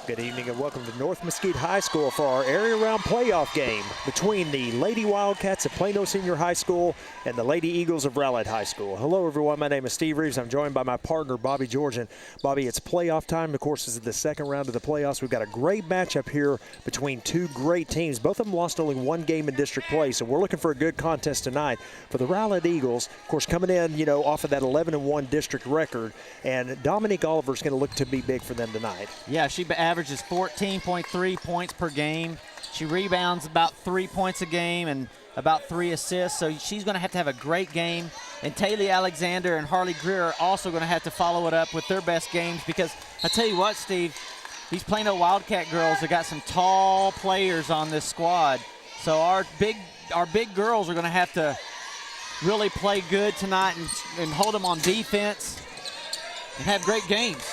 Good evening and welcome to North Mesquite High School for our area round playoff game between the Lady Wildcats of Plano Senior High School and the Lady Eagles of Rowlett High School. Hello everyone, my name is Steve Reeves. I'm joined by my partner Bobby George. And Bobby, it's playoff time. Of course, this is the second round of the playoffs. We've got a great matchup here between two great teams. Both of them lost only one game in district play, so we're looking for a good contest tonight. For the Rowlett Eagles, of course, coming in, off of that 11-1 district record, and Dominique Oliver's going to look to be big for them tonight. Yeah, she averages 14.3 points per game. She rebounds about 3 points a game and about 3 assists, so she's going to have a great game. And Taylor Alexander and Harley Greer are also going to have to follow it up with their best games, because I tell you what, Steve, these Plano Wildcat girls have got some tall players on this squad. So our big girls are going to have to really play good tonight and hold them on defense and have great games.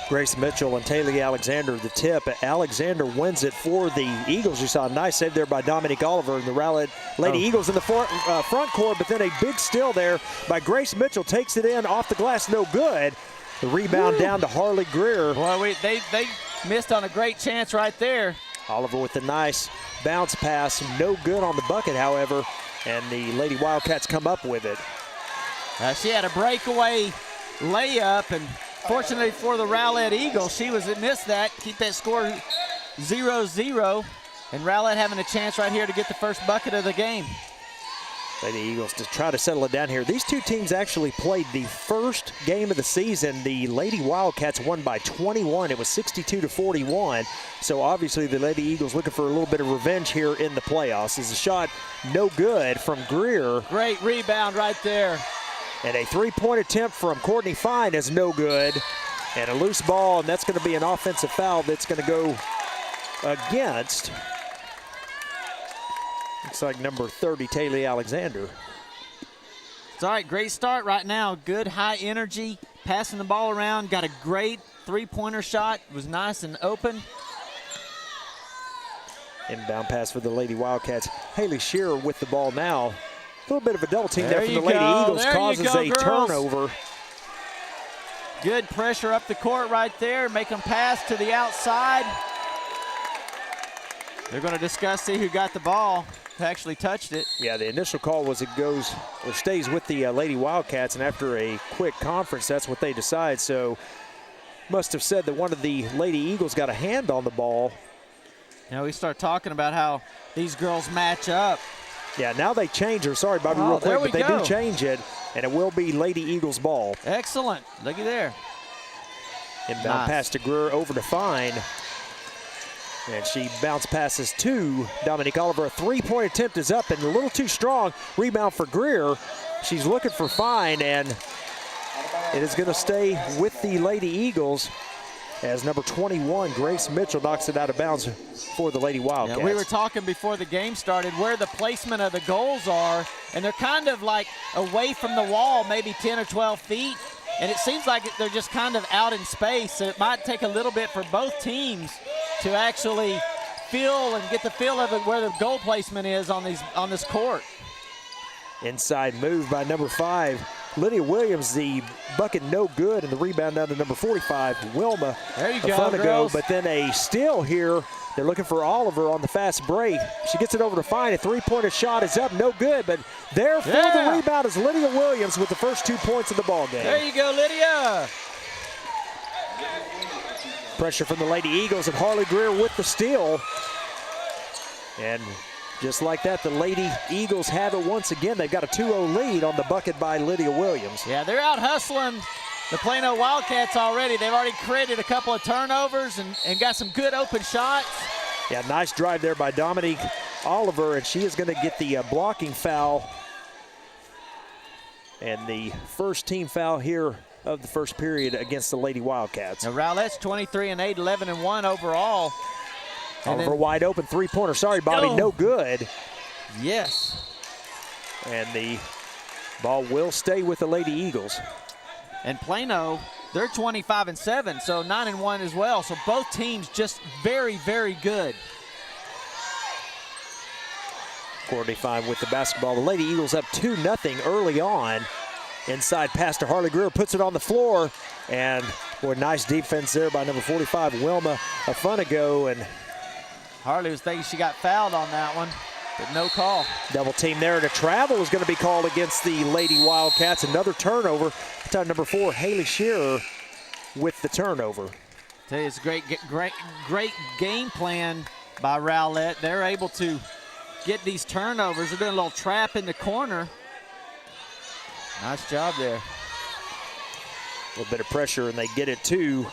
Grace Mitchell and Taylor Alexander the tip. Alexander wins it for the Eagles. You saw a nice save there by Dominique Oliver and the Rowlett Lady Eagles in the front court, but then a big steal there by Grace Mitchell. Takes it in off the glass, no good. The rebound down to Harley Greer. Well, they missed on a great chance right there. Oliver with the nice bounce pass, no good on the bucket, however, and the Lady Wildcats come up with it. She had a breakaway layup, and fortunately for the Rowlett Eagles, she missed that. Keep that score 0-0, and Rowlett having a chance right here to get the first bucket of the game. Lady Eagles to try to settle it down here. These two teams actually played the first game of the season. The Lady Wildcats won by 21. It was 62-41. So obviously the Lady Eagles looking for a little bit of revenge here in the playoffs. Is a shot no good from Greer. Great rebound right there. And a three-point attempt from Courtney Fine is no good. And a loose ball, and that's going to be an offensive foul that's going to go against, looks like number 30, Taylor Alexander. It's all right, great start right now. Good high energy, passing the ball around. Got a great three-pointer shot. It was nice and open. Inbound pass for the Lady Wildcats. Haley Shearer with the ball now. A little bit of a double team there from the Lady Eagles, causes a turnover. Good pressure up the court right there. Make them pass to the outside. They're going to discuss, see who got the ball, who actually touched it. Yeah, the initial call was it goes or stays with the Lady Wildcats, and after a quick conference, that's what they decide. So must have said that one of the Lady Eagles got a hand on the ball. We start talking about how these girls match up. Yeah, now they change her. Sorry, Bobby, real quick, but they do change it, and it will be Lady Eagles ball. Excellent. Looky there. Inbound pass to Greer, over to Fine. And she bounce passes to Dominique Oliver. A three-point attempt is up and a little too strong. Rebound for Greer. She's looking for Fine, and it is going to stay with the Lady Eagles as number 21, Grace Mitchell, knocks it out of bounds for the Lady Wildcats. Yeah, we were talking before the game started where the placement of the goals are, and they're kind of like away from the wall, maybe 10 or 12 feet, and it seems like they're just kind of out in space, so it might take a little bit for both teams to actually feel and get the feel of it where the goal placement is on this court. Inside move by number 5, Lydia Williams, the bucket no good, and the rebound down to number 45, Wilma. There you go, but then a steal here. They're looking for Oliver on the fast break. She gets it over to Fine. A three-pointer shot is up, no good, but there for the rebound is Lydia Williams with the first 2 points of the ball game. There you go, Lydia. Pressure from the Lady Eagles, and Harley Greer with the steal. And just like that, the Lady Eagles have it once again. They've got a 2-0 lead on the bucket by Lydia Williams. Yeah, they're out hustling the Plano Wildcats already. They've already created a couple of turnovers and got some good open shots. Yeah, nice drive there by Dominique Oliver, and she is going to get the blocking foul. And the first team foul here of the first period against the Lady Wildcats. Now Rowlett's 23-8, 11-1 overall. Oliver wide open three-pointer. Sorry, Bobby, no good. Yes. And the ball will stay with the Lady Eagles. And Plano, they're 25-7, so 9-1 as well. So both teams just very, very good. Courtney Fine with the basketball. The Lady Eagles up 2-0 early on. Inside pass to Harley Greer, puts it on the floor. And boy, nice defense there by number 45, Wilma Afunigo. And Harley was thinking she got fouled on that one, but no call. Double team there, and a travel is going to be called against the Lady Wildcats. Another turnover. Time number 4, Haley Shearer with the turnover. Tell you, it's a great game plan by Rowlett. They're able to get these turnovers. They're doing a little trap in the corner. Nice job there. A little bit of pressure, and they get it to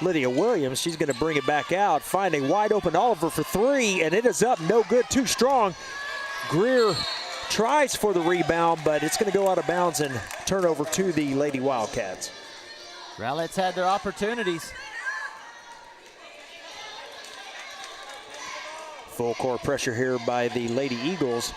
Lydia Williams. She's going to bring it back out, find a wide open Oliver for three, and it is up, no good, too strong. Greer tries for the rebound, but it's going to go out of bounds and turn over to the Lady Wildcats. Rowlett's had their opportunities. Full court pressure here by the Lady Eagles.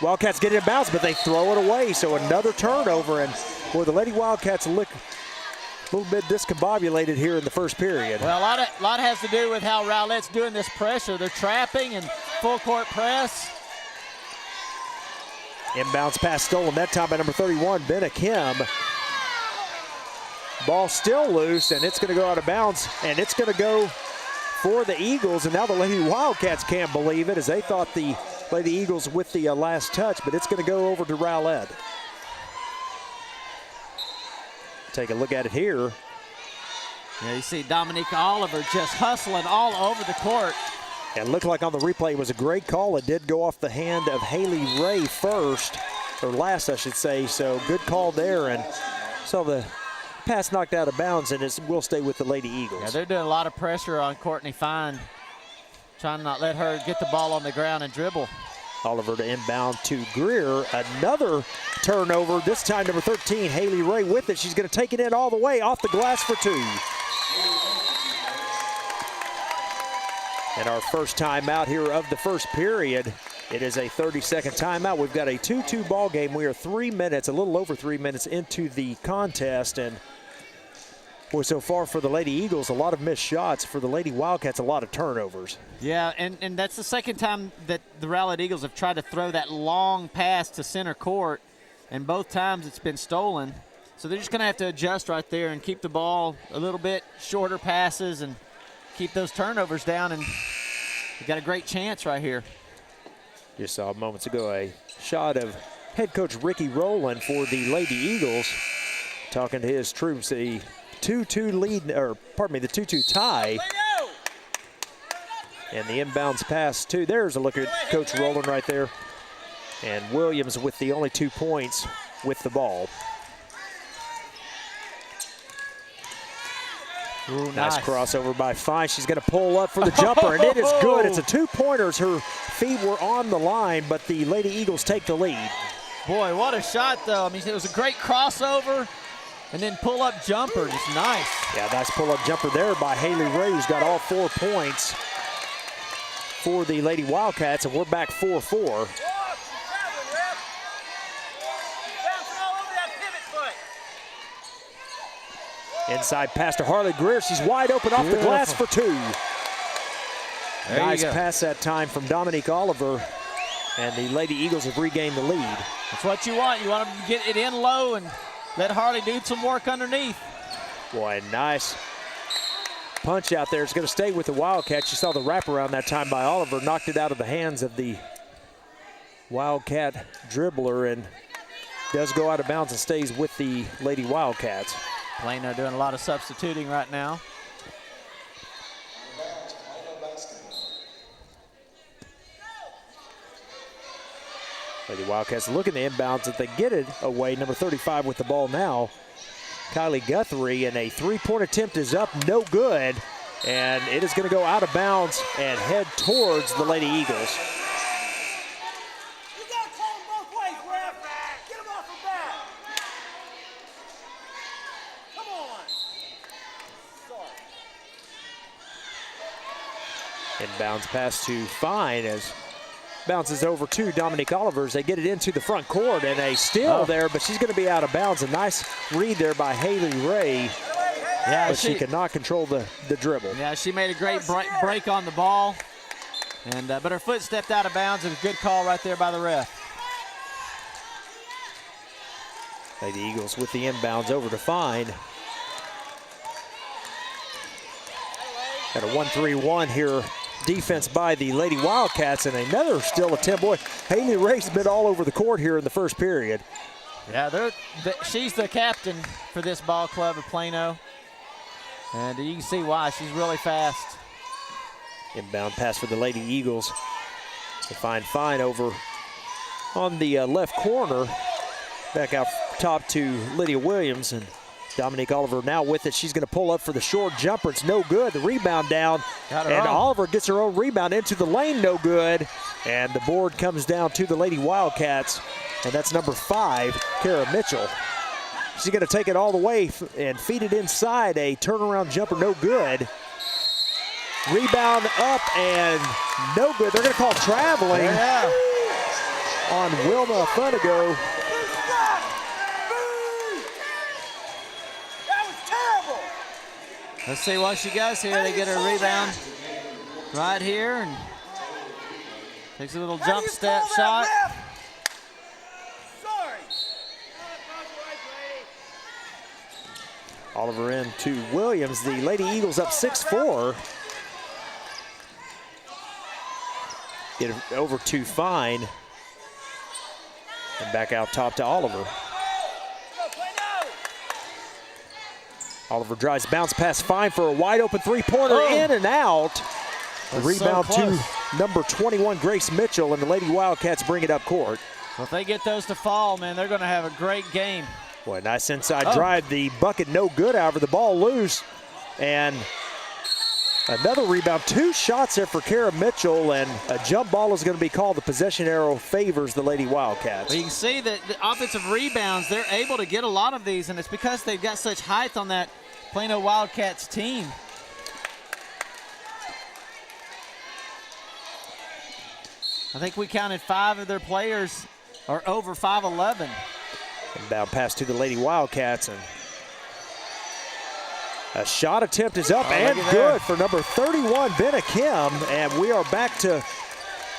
Wildcats get it in bounds, but they throw it away, so another turnover. And boy, the Lady Wildcats look a little bit discombobulated here in the first period. Well, a lot has to do with how Rowlett's doing this pressure. They're trapping and full court press. Inbounds pass stolen that time by number 31, Benna Kim. Ball still loose, and it's going to go out of bounds, and it's going to go for the Eagles. And now the Lady Wildcats can't believe it, as they thought the Lady Eagles with the last touch, but it's going to go over to Rowlett. Take a look at it here. Yeah, you see Dominique Oliver just hustling all over the court. It looked like on the replay it was a great call. It did go off the hand of Haley Ray first, or last I should say, so good call there. And so the pass knocked out of bounds, and it will stay with the Lady Eagles. Yeah, they're doing a lot of pressure on Courtney Fine, trying to not let her get the ball on the ground and dribble. Oliver to inbound to Greer. Another turnover, this time number 13, Haley Ray with it. She's going to take it in all the way off the glass for two. And our first timeout here of the first period. It is a 30-second timeout. We've got a 2-2 ball game. We are 3 minutes, a little over 3 minutes into the contest. And boy, so far for the Lady Eagles, a lot of missed shots. For the Lady Wildcats, a lot of turnovers. Yeah, and that's the second time that the Rowlett Eagles have tried to throw that long pass to center court, and both times it's been stolen. So they're just going to have to adjust right there and keep the ball a little bit shorter passes and keep those turnovers down, and we got a great chance right here. Just saw moments ago a shot of head coach Ricky Rowland for the Lady Eagles, talking to his troops. The 2-2 lead, or pardon me, the 2-2 tie. And the inbounds pass too. There's a look at Coach Rowland right there. And Williams with the only 2 points with the ball. Ooh, nice crossover by Fine. She's going to pull up for the jumper, and it is good. It's a two-pointer. Her feet were on the line, but the Lady Eagles take the lead. Boy, what a shot, though. I mean, it was a great crossover, and then pull-up jumper. Just nice. Yeah, nice pull-up jumper there by Haley Ray, who's got all 4 points for the Lady Wildcats, and we're back 4-4. Inside pass to Harley Greer. She's wide open off the glass for two. Nice pass that time from Dominique Oliver. And the Lady Eagles have regained the lead. That's what you want. You want them to get it in low and let Harley do some work underneath. Boy, nice punch out there. It's going to stay with the Wildcats. You saw the wraparound that time by Oliver. Knocked it out of the hands of the Wildcat dribbler and does go out of bounds and stays with the Lady Wildcats. Plano doing a lot of substituting right now. Lady Wildcats looking to inbounds if they get it away. Number 35 with the ball now. Kylie Guthrie, and a three-point attempt is up, no good. And it is going to go out of bounds and head towards the Lady Eagles. Inbounds pass to Fine as bounces over to Dominique Oliver as they get it into the front court, and a steal there, but she's going to be out of bounds. A nice read there by Haley Ray. Yeah, but she could not control the dribble. Yeah, she made a great break on the ball, and but her foot stepped out of bounds, and a good call right there by the ref. Lady Eagles with the inbounds over to Fine. Got a 1-3-1 here. Defense by the Lady Wildcats, and another still attempt. Boy, Haley Ray's been all over the court here in the first period. Yeah, she's the captain for this ball club of Plano, and you can see why. She's really fast. Inbound pass for the Lady Eagles. They find Fine over on the left corner. Back out top to Lydia Williams, and Dominique Oliver now with it. She's going to pull up for the short jumper. It's no good. The rebound down, and Oliver gets her own rebound into the lane. No good. And the board comes down to the Lady Wildcats, and that's number 5, Kara Mitchell. She's going to take it all the way and feed it inside. A turnaround jumper, no good. Rebound up and no good. They're going to call traveling on Wilma Funago. Let's see what she does here. They get her rebound right here and takes a little jump step shot. Oliver in to Williams. The Lady Eagles up 6-4. Get it over to Fine. And back out top to Oliver. Oliver drives, bounce pass Fine for a wide open three-pointer, in and out. The rebound to number 21, Grace Mitchell, and the Lady Wildcats bring it up court. Well, if they get those to fall, man, they're going to have a great game. Boy, nice inside drive. The bucket no good, however, the ball loose. And another rebound. 2 shots there for Kara Mitchell, and a jump ball is going to be called. The possession arrow favors the Lady Wildcats. Well, you can see that the offensive rebounds, they're able to get a lot of these, and it's because they've got such height on that Plano Wildcats team. I think we counted 5 of their players are over 5'11". Inbound pass to the Lady Wildcats, and a shot attempt is up and good for number 31, Benna Kim, and we are back to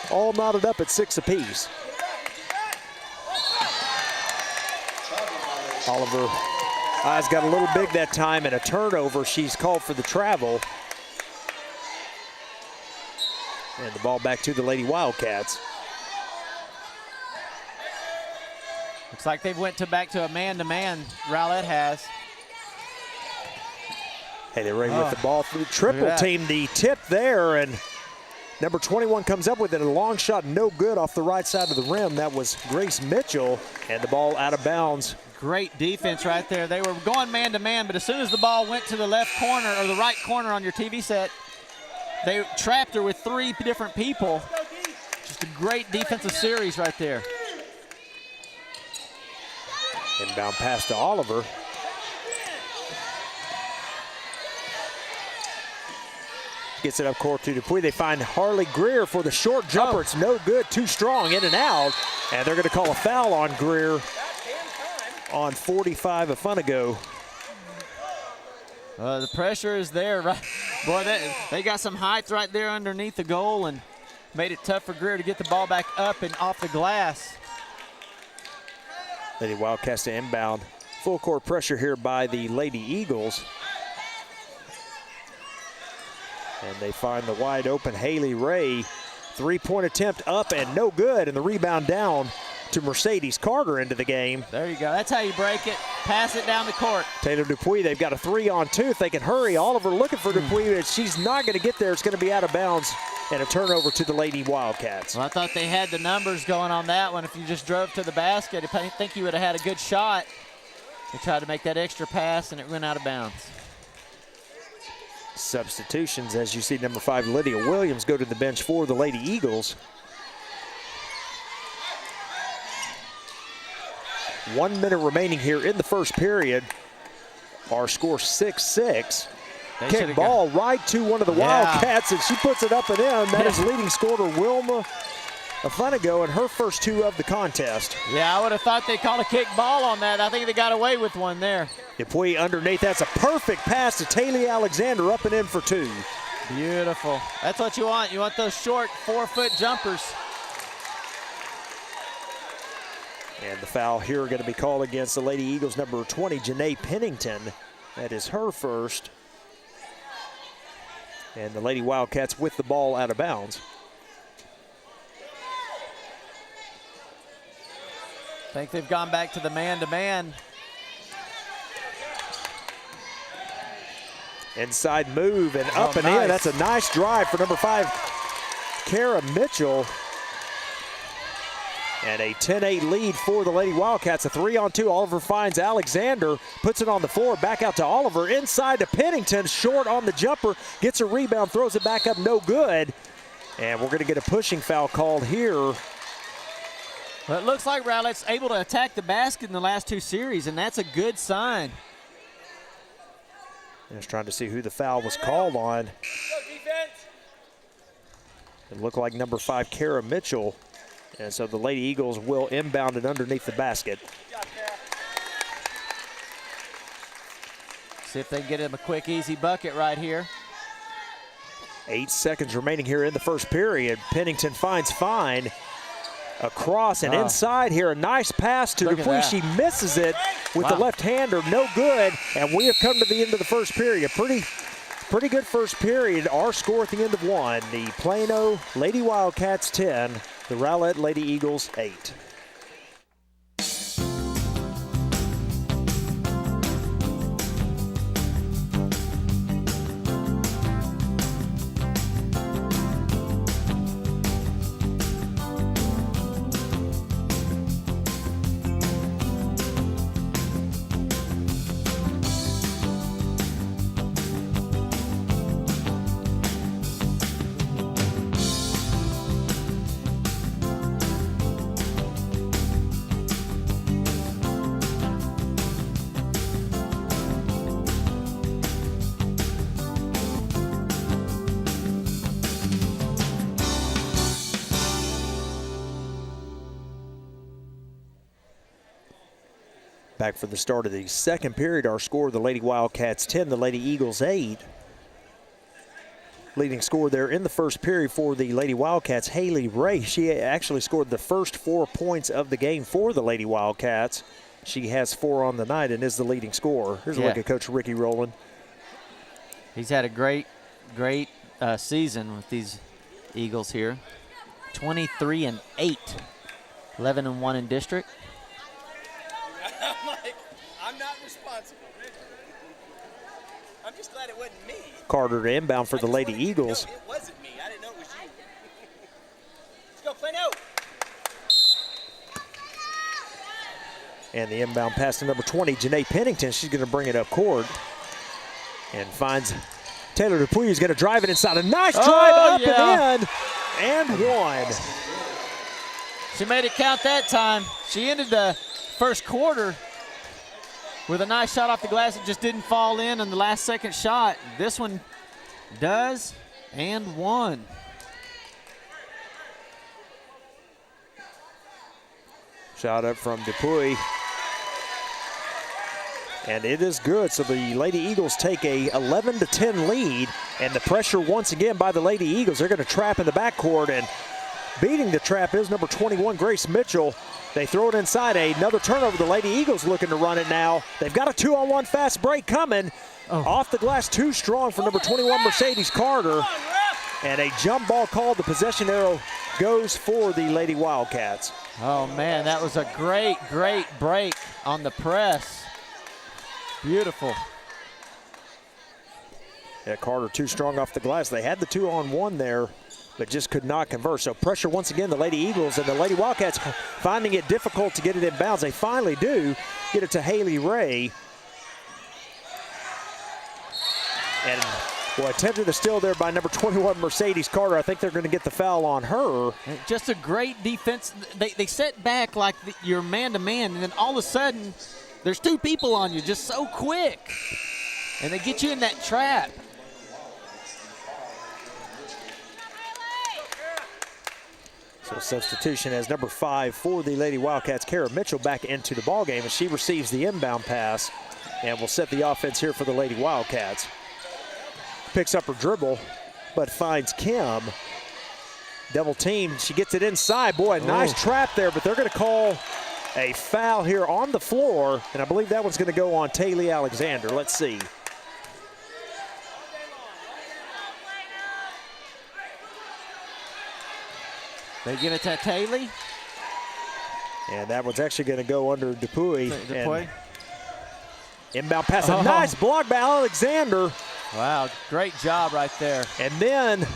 all knotted up at 6 apiece. Oliver eyes got a little big that time, and a turnover. She's called for the travel. And the ball back to the Lady Wildcats. Looks like they've went back to a man-to-man. Rowlett has. Hey, they're ready with the ball through triple team. The tip there, and number 21 comes up with it. A long shot, no good off the right side of the rim. That was Grace Mitchell, and the ball out of bounds. Great defense right there. They were going man-to-man, but as soon as the ball went to the left corner or the right corner on your TV set, they trapped her with 3 different people. Just a great defensive series right there. Inbound pass to Oliver. Gets it up court to Dupuy. They find Harley Greer for the short jumper. It's no good, too strong, in and out. And they're going to call a foul on Greer on 45 of Funago. The pressure is there, right? Boy, they got some height right there underneath the goal and made it tough for Greer to get the ball back up and off the glass. Lady Wildcats to inbound. Full court pressure here by the Lady Eagles. And they find the wide open Haley Ray. 3-point attempt up and no good, and the rebound down to Mercedes Carter into the game. There you go. That's how you break it. Pass it down the court. Taylor Dupuy, they've got a 3-on-2. If they can hurry, Oliver looking for Dupuy, but she's not going to get there. It's going to be out of bounds and a turnover to the Lady Wildcats. Well, I thought they had the numbers going on that one. If you just drove to the basket, I think you would have had a good shot. They tried to make that extra pass, and it went out of bounds. Substitutions, as you see, number 5, Lydia Williams, go to the bench for the Lady Eagles. 1 minute remaining here in the first period. Our score 6-6. kick ball right to one of the Wildcats, and she puts it up and in. That is leading scorer Wilma Afunigo in her first 2 of the contest. Yeah, I would have thought they called a kick ball on that. I think they got away with one there. Dupuy underneath. That's a perfect pass to Taylor Alexander, up and in for 2. Beautiful. That's what you want. You want those short 4-foot jumpers. And the foul here going to be called against the Lady Eagles, number 20, Janae Pennington. That is her first. And the Lady Wildcats with the ball out of bounds. I think they've gone back to the man-to-man. Inside move and up and in. That's a nice drive for number 5, Kara Mitchell. And a 10-8 lead for the Lady Wildcats. A 3-on-2. Oliver finds Alexander, puts it on the floor, back out to Oliver, inside to Pennington, short on the jumper, gets a rebound, throws it back up, no good. And we're going to get a pushing foul called here. Well, it looks like Rowlett's able to attack the basket in the last 2 series, and that's a good sign. Just trying to see who the foul was called on. It looked like number 5, Kara Mitchell. And so the Lady Eagles will inbound it underneath the basket. See if they can get him a quick, easy bucket right here. 8 seconds remaining here in the first period. Pennington finds Fine across and inside here. A nice pass to Dupuy. She misses it with the left-hander. No good. And we have come to the end of the first period. Pretty good first period. Our score at the end of 1. The Plano Lady Wildcats 10. The Rowlett Lady Eagles 8. Back for the start of the second period. Our score, the Lady Wildcats 10, the Lady Eagles 8. Leading scorer there in the first period for the Lady Wildcats, Haley Ray. She actually scored the first 4 points of the game for the Lady Wildcats. She has 4 on the night and is the leading scorer. Here's a look at Coach Ricky Rowland. He's had a great season with these Eagles here. 23-8, 11-1 in district. I'm like, I'm not responsible. I'm just glad it wasn't me. Carter to inbound for the Lady Eagles. No, it wasn't me. I didn't know it was you. Let's go, Plano. And the inbound pass to number 20, Janae Pennington. She's going to bring it up court and finds Taylor Dupuy, who's going to drive it inside. A nice drive up and in, and 1. She made it count that time. She ended the first quarter with a nice shot off the glass. It just didn't fall in on the last second shot. This one does, and 1. Shot up from Dupuy. And it is good. So the Lady Eagles take a 11-10 lead, and the pressure once again by the Lady Eagles. They're going to trap in the backcourt, and beating the trap is number 21, Grace Mitchell. They throw it inside. Another turnover. The Lady Eagles looking to run it now. They've got a 2-on-1 fast break coming. Off the glass, too strong for number 21, Mercedes Carter. And a jump ball called. The possession arrow goes for the Lady Wildcats. Oh, man, that was a great break on the press. Beautiful. Yeah, Carter too strong off the glass. They had the 2-on-1 there, but just could not convert. So pressure once again, the Lady Eagles, and the Lady Wildcats finding it difficult to get it in bounds. They finally do get it to Haley Ray. And attempted to steal there by number 21, Mercedes Carter. I think they're going to get the foul on her. Just a great defense. They set back like you're man-to-man, and then all of a sudden, there's 2 people on you just so quick. And they get you in that trap. substitution as number 5 for the Lady Wildcats, Kara Mitchell, back into the ballgame as she receives the inbound pass and will set the offense here for the Lady Wildcats. Picks up her dribble, but finds Kim. Double team, she gets it inside. Boy, a nice trap there, but they're going to call a foul here on the floor, and I believe that one's going to go on Taylor Alexander. Let's see. They give it to Taylor. And that one's actually going to go under Dupuy. Dupuy. Inbound pass, a nice block by Alexander. Wow, great job right there. And then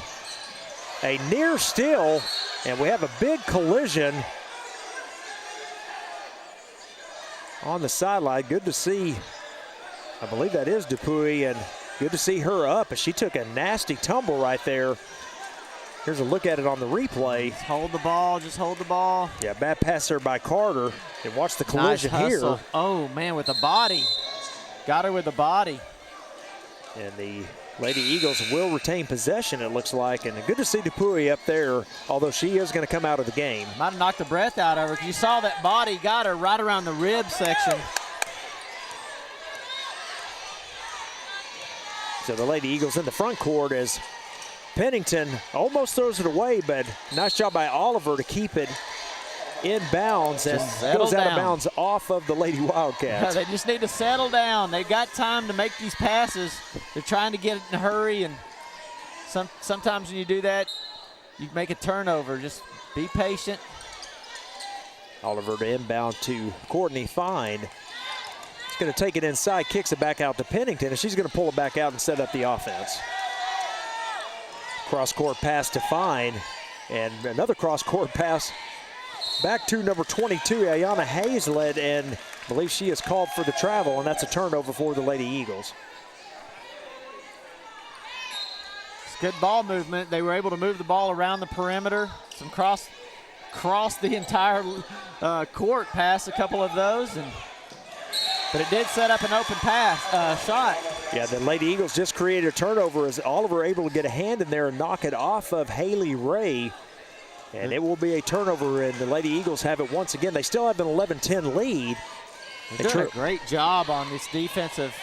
a near steal, and we have a big collision on the sideline. Good to see, I believe that is Dupuy, and good to see her up as she took a nasty tumble right there. Here's a look at it on the replay. Just hold the ball, just hold the ball. Yeah, bad pass there by Carter. And watch the collision nice here. Oh, man, with the body. Got her with the body. And the Lady Eagles will retain possession, it looks like. And good to see Dupuy up there, although she is going to come out of the game. Might have knocked the breath out of her. You saw that body got her right around the rib section. So the Lady Eagles in the front court as Pennington almost throws it away, but nice job by Oliver to keep it in bounds and goes out of bounds off of the Lady Wildcats. They just need to settle down. They've got time to make these passes. They're trying to get it in a hurry, and sometimes when you do that, you make a turnover. Just be patient. Oliver to inbound to Courtney Fine. She's going to take it inside, kicks it back out to Pennington, and she's going to pull it back out and set up the offense. Cross-court pass to Fine, and another cross-court pass back to number 22, Ayanna Hazlett, and I believe she is called for the travel, and that's a turnover for the Lady Eagles. It's good ball movement. They were able to move the ball around the perimeter. Some cross the entire court, pass a couple of those, but it did set up an open pass shot. Yeah, the Lady Eagles just created a turnover as Oliver able to get a hand in there and knock it off of Haley Ray. And it will be a turnover, and the Lady Eagles have it once again. They still have an 11-10 lead. They're doing a great job on this defensive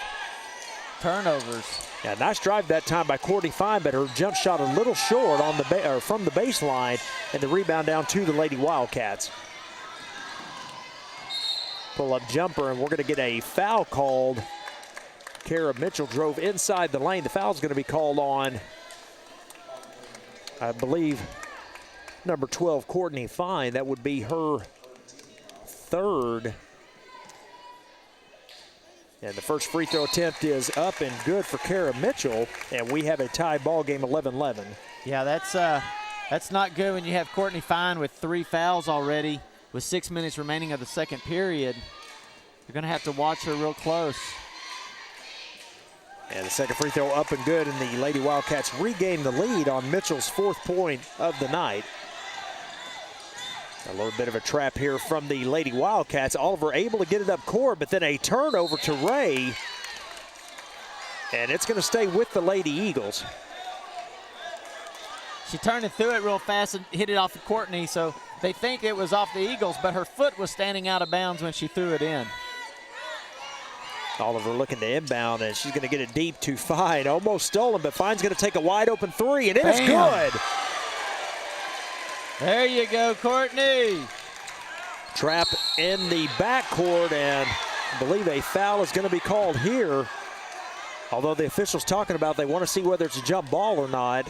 turnovers. Yeah, nice drive that time by Courtney Fine, but her jump shot a little short on the from the baseline, and the rebound down to the Lady Wildcats. Pull-up jumper, and we're going to get a foul called. Kara Mitchell drove inside the lane. The foul is going to be called on, I believe, number 12, Courtney Fine. That would be her third. And the first free throw attempt is up and good for Kara Mitchell, and we have a tie ball game 11-11. Yeah, that's not good when you have Courtney Fine with 3 fouls already with 6 minutes remaining of the second period. You're going to have to watch her real close. And the second free throw up and good, and the Lady Wildcats regain the lead on Mitchell's 4th point of the night. A little bit of a trap here from the Lady Wildcats. Oliver able to get it up court, but then a turnover to Ray. And it's going to stay with the Lady Eagles. She turned it through it real fast and hit it off of Courtney, so they think it was off the Eagles, but her foot was standing out of bounds when she threw it in. Oliver looking to inbound, and she's going to get it deep to Fine. Almost stolen, but Fine's going to take a wide open 3, and it is good. There you go, Courtney. Trap in the backcourt, and I believe a foul is going to be called here. Although the officials talking about they want to see whether it's a jump ball or not.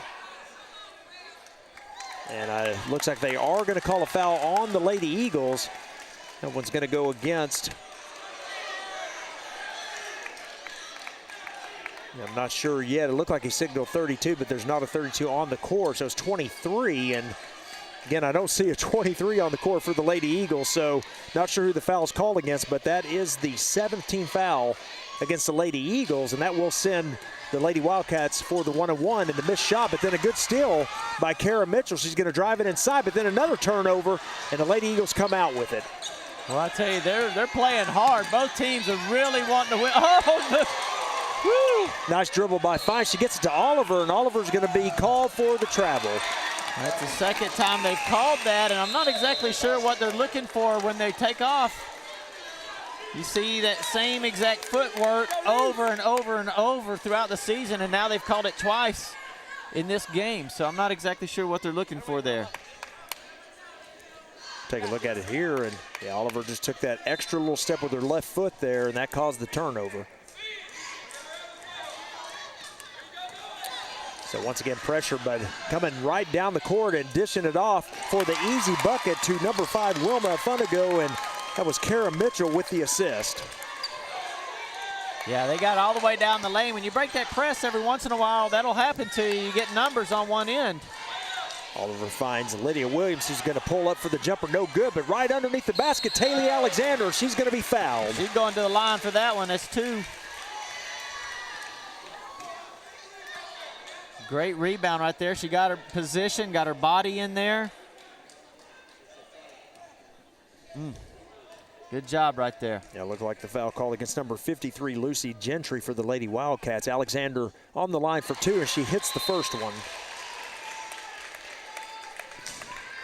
And it looks like they are going to call a foul on the Lady Eagles. That one's going to go against. I'm not sure yet. It looked like he signaled 32, but there's not a 32 on the court, so it's 23. And again, I don't see a 23 on the court for the Lady Eagles, so not sure who the foul is called against, but that is the 17th foul against the Lady Eagles, and that will send the Lady Wildcats for the 1-1 and the missed shot, but then a good steal by Kara Mitchell. She's going to drive it inside, but then another turnover, and the Lady Eagles come out with it. Well, I tell you, they're playing hard. Both teams are really wanting to win. Woo! Nice dribble by Fine. She gets it to Oliver, and Oliver's going to be called for the travel. That's the second time they've called that, and I'm not exactly sure what they're looking for when they take off. You see that same exact footwork over and over and over throughout the season, and now they've called it twice in this game. So I'm not exactly sure what they're looking for there. Take a look at it here, and yeah, Oliver just took that extra little step with her left foot there, and that caused the turnover. So once again, pressure, but coming right down the court and dishing it off for the easy bucket to number 5, Wilma Funigo, and that was Kara Mitchell with the assist. Yeah, they got all the way down the lane. When you break that press every once in a while, that'll happen to you. You get numbers on one end. Oliver finds Lydia Williams, who's going to pull up for the jumper, no good, but right underneath the basket, Taylor Alexander, she's going to be fouled. She's going to the line for that one. That's 2. Great rebound right there. She got her position, got her body in there. Good job right there. Yeah, looked like the foul call against number 53, Lucy Gentry, for the Lady Wildcats. Alexander on the line for 2, and she hits the first one.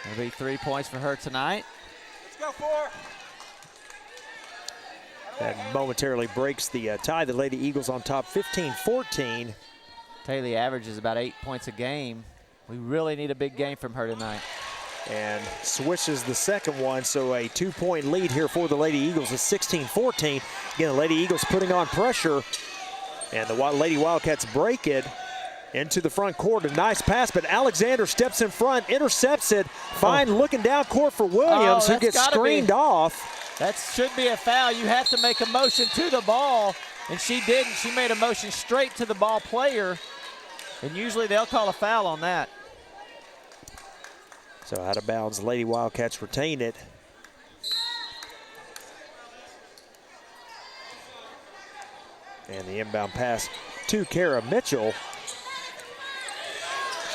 That'll be 3 points for her tonight. Let's go, 4. That momentarily breaks the tie. The Lady Eagles on top 15-14. Taylor averages about 8 points a game. We really need a big game from her tonight. And swishes the second one, so a 2-point lead here for the Lady Eagles is 16-14. Again, the Lady Eagles putting on pressure, and the Lady Wildcats break it into the front court. A nice pass, but Alexander steps in front, intercepts it. Fine looking down court for Williams, who gets screened off. That should be a foul. You have to make a motion to the ball, and she didn't. She made a motion straight to the ball player, and usually they'll call a foul on that. So out of bounds, Lady Wildcats retain it. And the inbound pass to Kara Mitchell.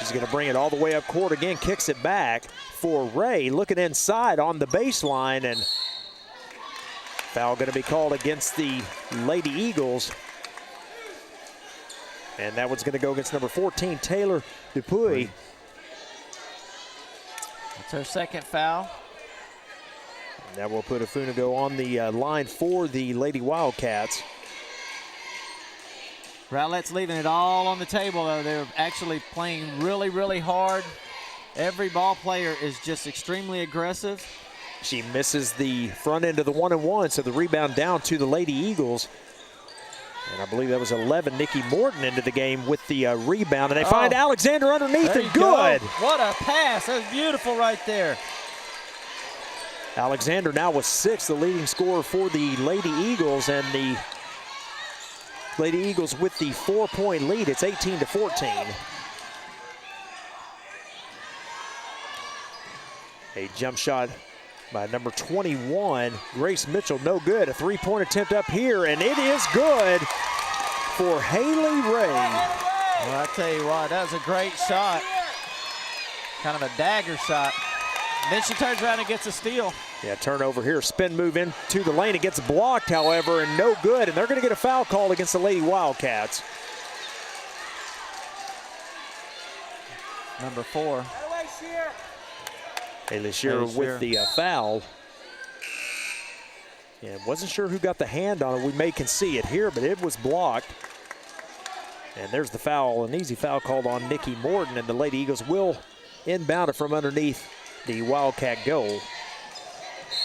She's going to bring it all the way up court again, kicks it back for Ray, looking inside on the baseline, and foul going to be called against the Lady Eagles. And that one's going to go against number 14, Taylor Dupuy. It's her second foul. And that will put Funigo on the line for the Lady Wildcats. Rowlett's leaving it all on the table, though. They're actually playing really, really hard. Every ball player is just extremely aggressive. She misses the front end of the 1-and-1, so the rebound down to the Lady Eagles. And I believe that was 11, Nikki Morton, into the game with the rebound. And they find Alexander underneath, and good. What a pass. That was beautiful right there. Alexander now with 6, the leading scorer for the Lady Eagles, and the Lady Eagles with the 4-point lead. It's 18-14. A jump shot by number 21, Grace Mitchell, no good. A 3-point attempt up here, and it is good for Haley Ray. Well, I tell you what, that was a great shot. Kind of a dagger shot. And then she turns around and gets a steal. Yeah, turnover here, spin move into the lane. It gets blocked, however, and no good. And they're going to get a foul called against the Lady Wildcats. Number 4. Haley Shearer with the foul. And wasn't sure who got the hand on it. We can see it here, but it was blocked. And there's the foul, an easy foul called on Nikki Morton, and the Lady Eagles will inbound it from underneath the Wildcat goal.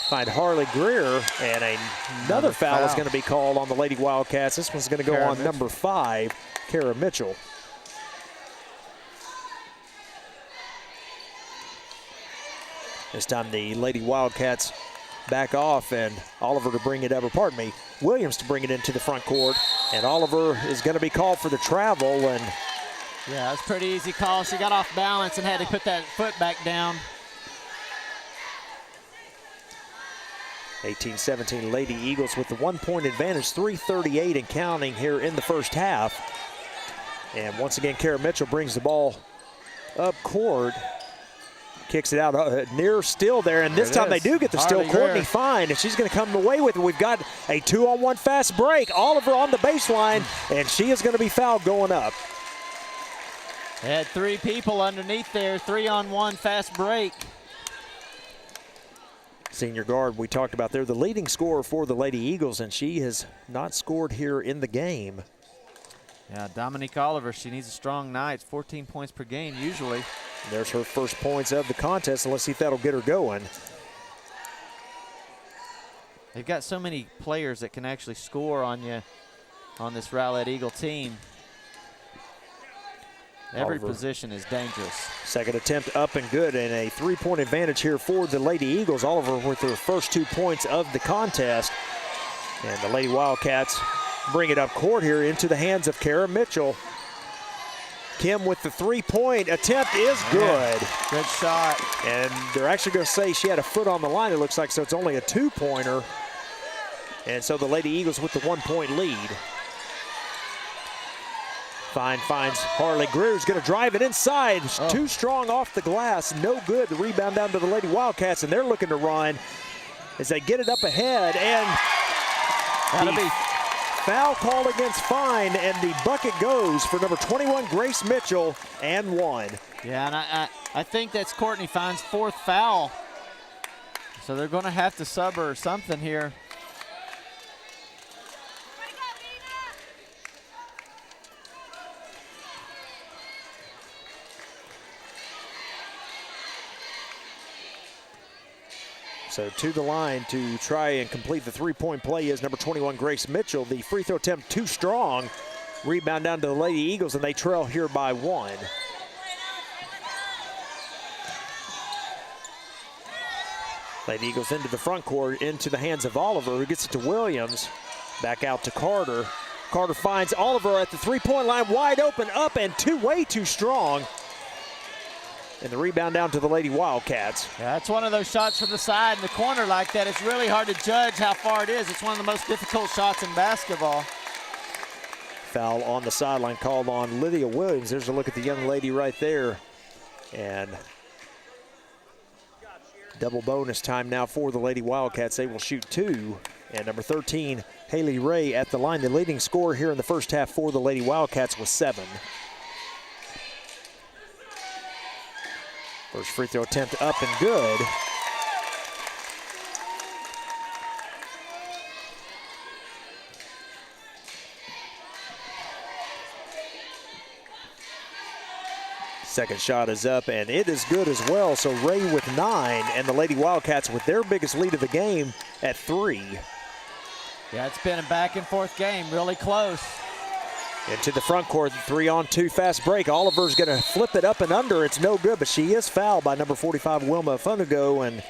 Find Harley Greer, and another foul is going to be called on the Lady Wildcats. This one's going to go on number 5, Kara Mitchell. This time the Lady Wildcats back off, and Oliver to bring it up, or pardon me, Williams to bring it into the front court, and Oliver is going to be called for the travel. And yeah, it's a pretty easy call. She got off balance and had to put that foot back down. 18-17 Lady Eagles with the 1-point advantage, 3:38 and counting here in the first half. And once again, Kara Mitchell brings the ball up court. Kicks it out near still there, and this time they do get the steal. Courtney Fine, and she's going to come away with it. We've got a 2-on-1 fast break. Oliver on the baseline, and she is going to be fouled going up. They had 3 people underneath there, 3-on-1 fast break. Senior guard we talked about there, the leading scorer for the Lady Eagles, and she has not scored here in the game. Yeah, Dominique Oliver, she needs a strong night. It's 14 points per game usually. There's her first points of the contest, and let's see if that'll get her going. They've got so many players that can actually score on you on this Rowlett Eagle team. Every Oliver. position is dangerous. Second attempt up and good, and a 3-point advantage here for the Lady Eagles. Oliver with her first 2 points of the contest. And the Lady Wildcats bring it up court here into the hands of Kara Mitchell. Kim with the 3-point attempt is good. Good shot. And they're actually going to say she had a foot on the line, it looks like, so it's only a 2-pointer. And so the Lady Eagles with the 1-point lead. Fine finds Harley Greer's going to drive it inside. Too strong off the glass. No good. The rebound down to the Lady Wildcats, and they're looking to run as they get it up ahead. And the foul called against Fine, and the bucket goes for number 21, Grace Mitchell, and 1. Yeah, and I think that's Courtney Fine's 4th foul. So they're going to have to sub her or something here. So to the line to try and complete the 3-point play is number 21, Grace Mitchell. The free throw attempt too strong. Rebound down to the Lady Eagles, and they trail here by 1. Lady Eagles into the front court, into the hands of Oliver, who gets it to Williams. Back out to Carter. Carter finds Oliver at the 3-point line, wide open, up and way too strong. And the rebound down to the Lady Wildcats. Yeah, that's one of those shots from the side in the corner like that. It's really hard to judge how far it is. It's one of the most difficult shots in basketball. Foul on the sideline called on Lydia Williams. There's a look at the young lady right there. And double bonus time now for the Lady Wildcats. They will shoot 2. And number 13, Haley Ray at the line. The leading scorer here in the first half for the Lady Wildcats was 7. First free throw attempt up and good. Second shot is up, and it is good as well. So Ray with 9, and the Lady Wildcats with their biggest lead of the game at 3. Yeah, it's been a back-and-forth game, really close. Into the front court, 3-on-2 fast break. Oliver's going to flip it up and under. It's no good, but she is fouled by number 45, Wilma Funago. And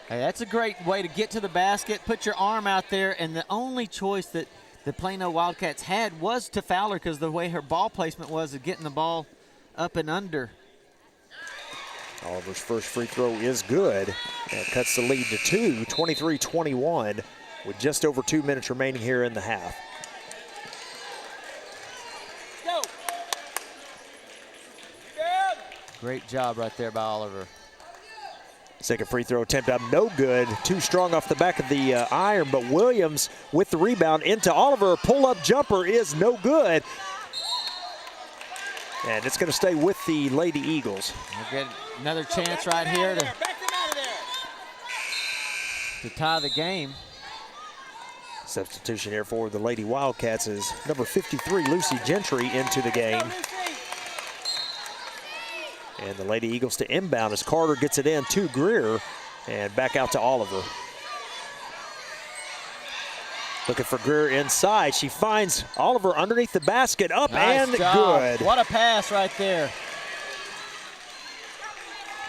hey, that's a great way to get to the basket, put your arm out there, and the only choice that the Plano Wildcats had was to foul her because the way her ball placement was of getting the ball up and under. Oliver's first free throw is good. That cuts the lead to 2, 23-21, with just over 2 minutes remaining here in the half. Great job right there by Oliver. Second free throw attempt up, no good. Too strong off the back of the iron, but Williams with the rebound into Oliver. Pull-up jumper is no good. And it's going to stay with the Lady Eagles. We'll get another chance right here to tie the game. Substitution here for the Lady Wildcats is number 53, Lucy Gentry, into the game. And the Lady Eagles to inbound as Carter gets it in to Greer and back out to Oliver. Looking for Greer inside. She finds Oliver underneath the basket, up nice and job. Good. What a pass right there.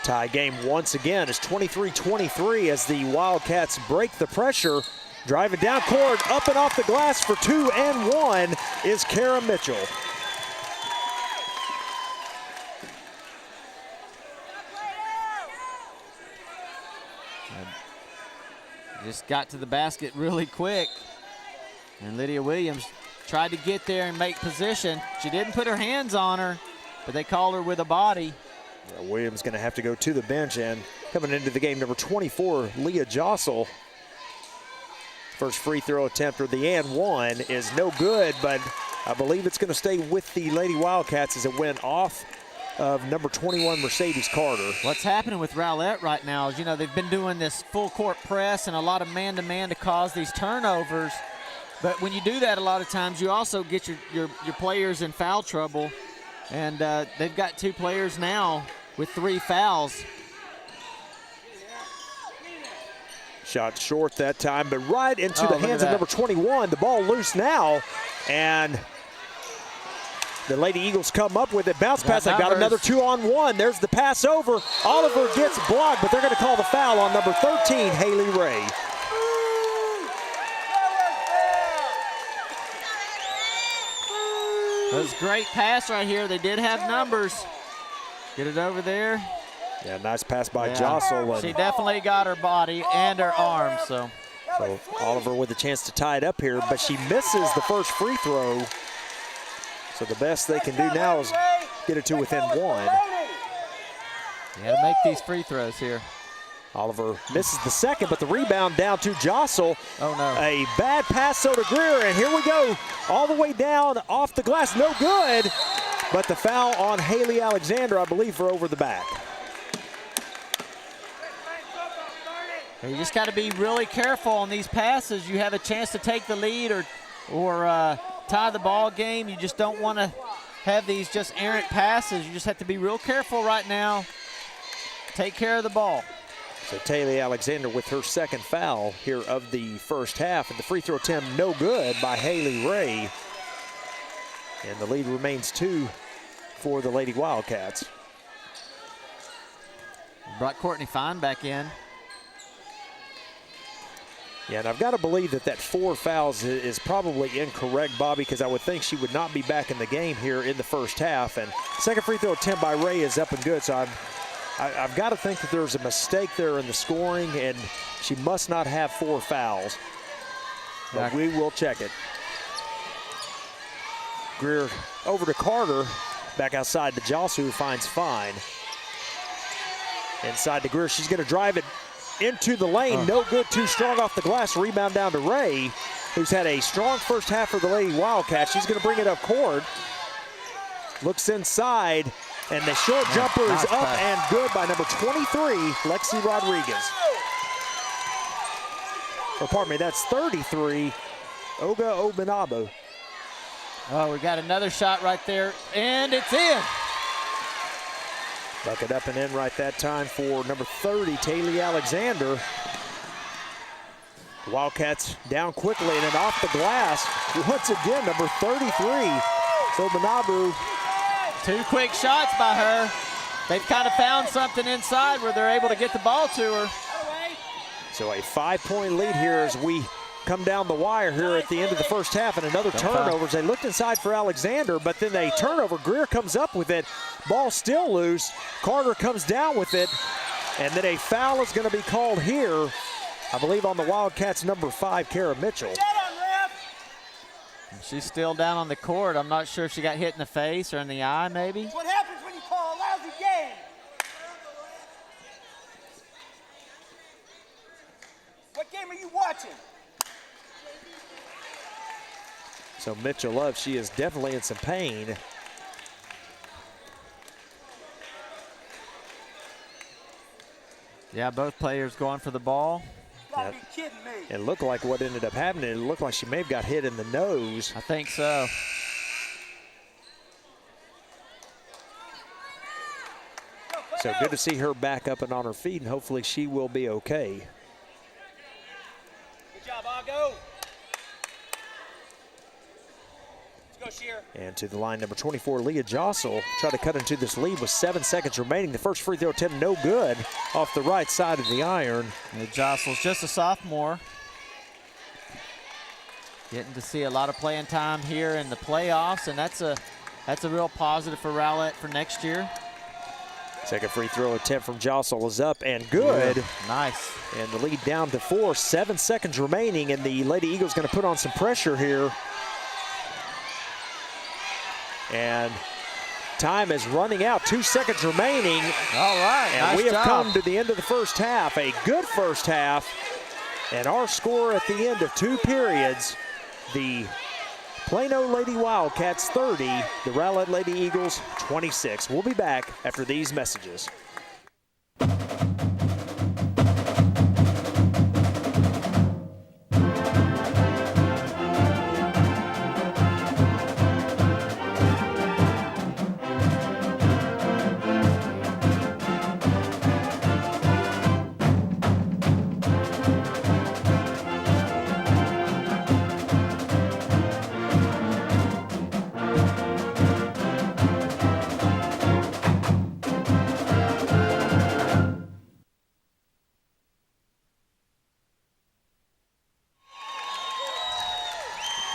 Tie game once again is 23-23 as the Wildcats break the pressure. Driving down court, up and off the glass for 2 and 1 is Kara Mitchell. Just got to the basket really quick. And Lydia Williams tried to get there and make position. She didn't put her hands on her, but they called her with a body. Yeah, Williams going to have to go to the bench, and coming into the game, number 24, Leah Jossel. First free throw attempt for the and one is no good, but I believe it's going to stay with the Lady Wildcats as it went off of number 21, Mercedes Carter. What's happening with Rowlett right now is, they've been doing this full court press and a lot of man-to-man to cause these turnovers. But when you do that, a lot of times you also get your players in foul trouble. And they've got 2 players now with 3 fouls. Shot short that time, but right into the hands of number 21. The ball loose now, and the Lady Eagles come up with it. Bounce pass. They got another 2-on-1. There's the pass over. Oliver gets blocked, but they're going to call the foul on number 13, Haley Ray. That was a great pass right here. They did have numbers. Get it over there. Yeah, nice pass by Jostle. She definitely got her body and her arm. So Oliver with a chance to tie it up here, but she misses the first free throw. So the best they can do now is get it to within 1. You got to make these free throws here. Oliver misses the second, but the rebound down to Jostle. Oh, no. A bad pass to Greer, and here we go. All the way down, off the glass, no good. But the foul on Haley Alexander, I believe, for over the back. You just got to be really careful on these passes. You have a chance to take the lead or tie the ball game. You just don't want to have these just errant passes. You just have to be real careful right now. Take care of the ball. So Taylor Alexander with her second foul here of the first half, and the free throw attempt no good by Haley Ray. And the lead remains 2 for the Lady Wildcats. Brought Courtney Fine back in. Yeah, and I've got to believe that 4 fouls is probably incorrect, Bobby, because I would think she would not be back in the game here in the first half. And second free throw attempt by Ray is up and good, so I've got to think that there's a mistake there in the scoring, and she must not have 4 fouls. But we will check it. Greer over to Carter, back outside to Joss, who finds Fine. Inside to Greer, she's going to drive it into the lane, no good, too strong off the glass. Rebound down to Ray, who's had a strong first half for the Lady Wildcats. She's going to bring it up court. Looks inside, and the short jumper is up and good by number 23, Lexi Rodriguez. Or pardon me, that's 33, Oga Obinabu. Oh, we got another shot right there, and it's in. Bucket up and in right that time for number 30, Taylor Alexander. The Wildcats down quickly and then off the glass. Once again, number 33, Obinabu. 2 quick shots by her. They've kind of found something inside where they're able to get the ball to her. So a 5-point lead here as we come down the wire here at the end of the first half, and another turnover. They looked inside for Alexander, but then a turnover. Greer comes up with it. Ball still loose. Carter comes down with it, and then a foul is going to be called here, I believe, on the Wildcats' number 5, Kara Mitchell. She's still down on the court. I'm not sure if she got hit in the face or in the eye, maybe. What happens when you call a lousy game? What game are you watching? So Mitchell Love, she is definitely in some pain. Yeah, both players going for the ball. You gotta be kidding me. It looked like what ended up happening, it looked like she may have got hit in the nose. I think so. So good to see her back up and on her feet, and hopefully she will be okay. Good job, Ago. Let's go, Sheer. And to the line, number 24, Leah Jostle, try to cut into this lead with 7 seconds remaining. The first free throw attempt no good off the right side of the iron. And Jostle's just a sophomore. Getting to see a lot of playing time here in the playoffs, and that's a real positive for Rowlett for next year. Second free throw attempt from Jostle is up and good. Yeah, nice. And the lead down to 4, 7 seconds remaining, and the Lady Eagles going to put on some pressure here. And time is running out, 2 seconds remaining. All right, and nice we have job. come to the end of the first half, a good first half. And our score at the end of 2 periods, the Plano Lady Wildcats 30, the Rowlett Lady Eagles 26. We'll be back after these messages.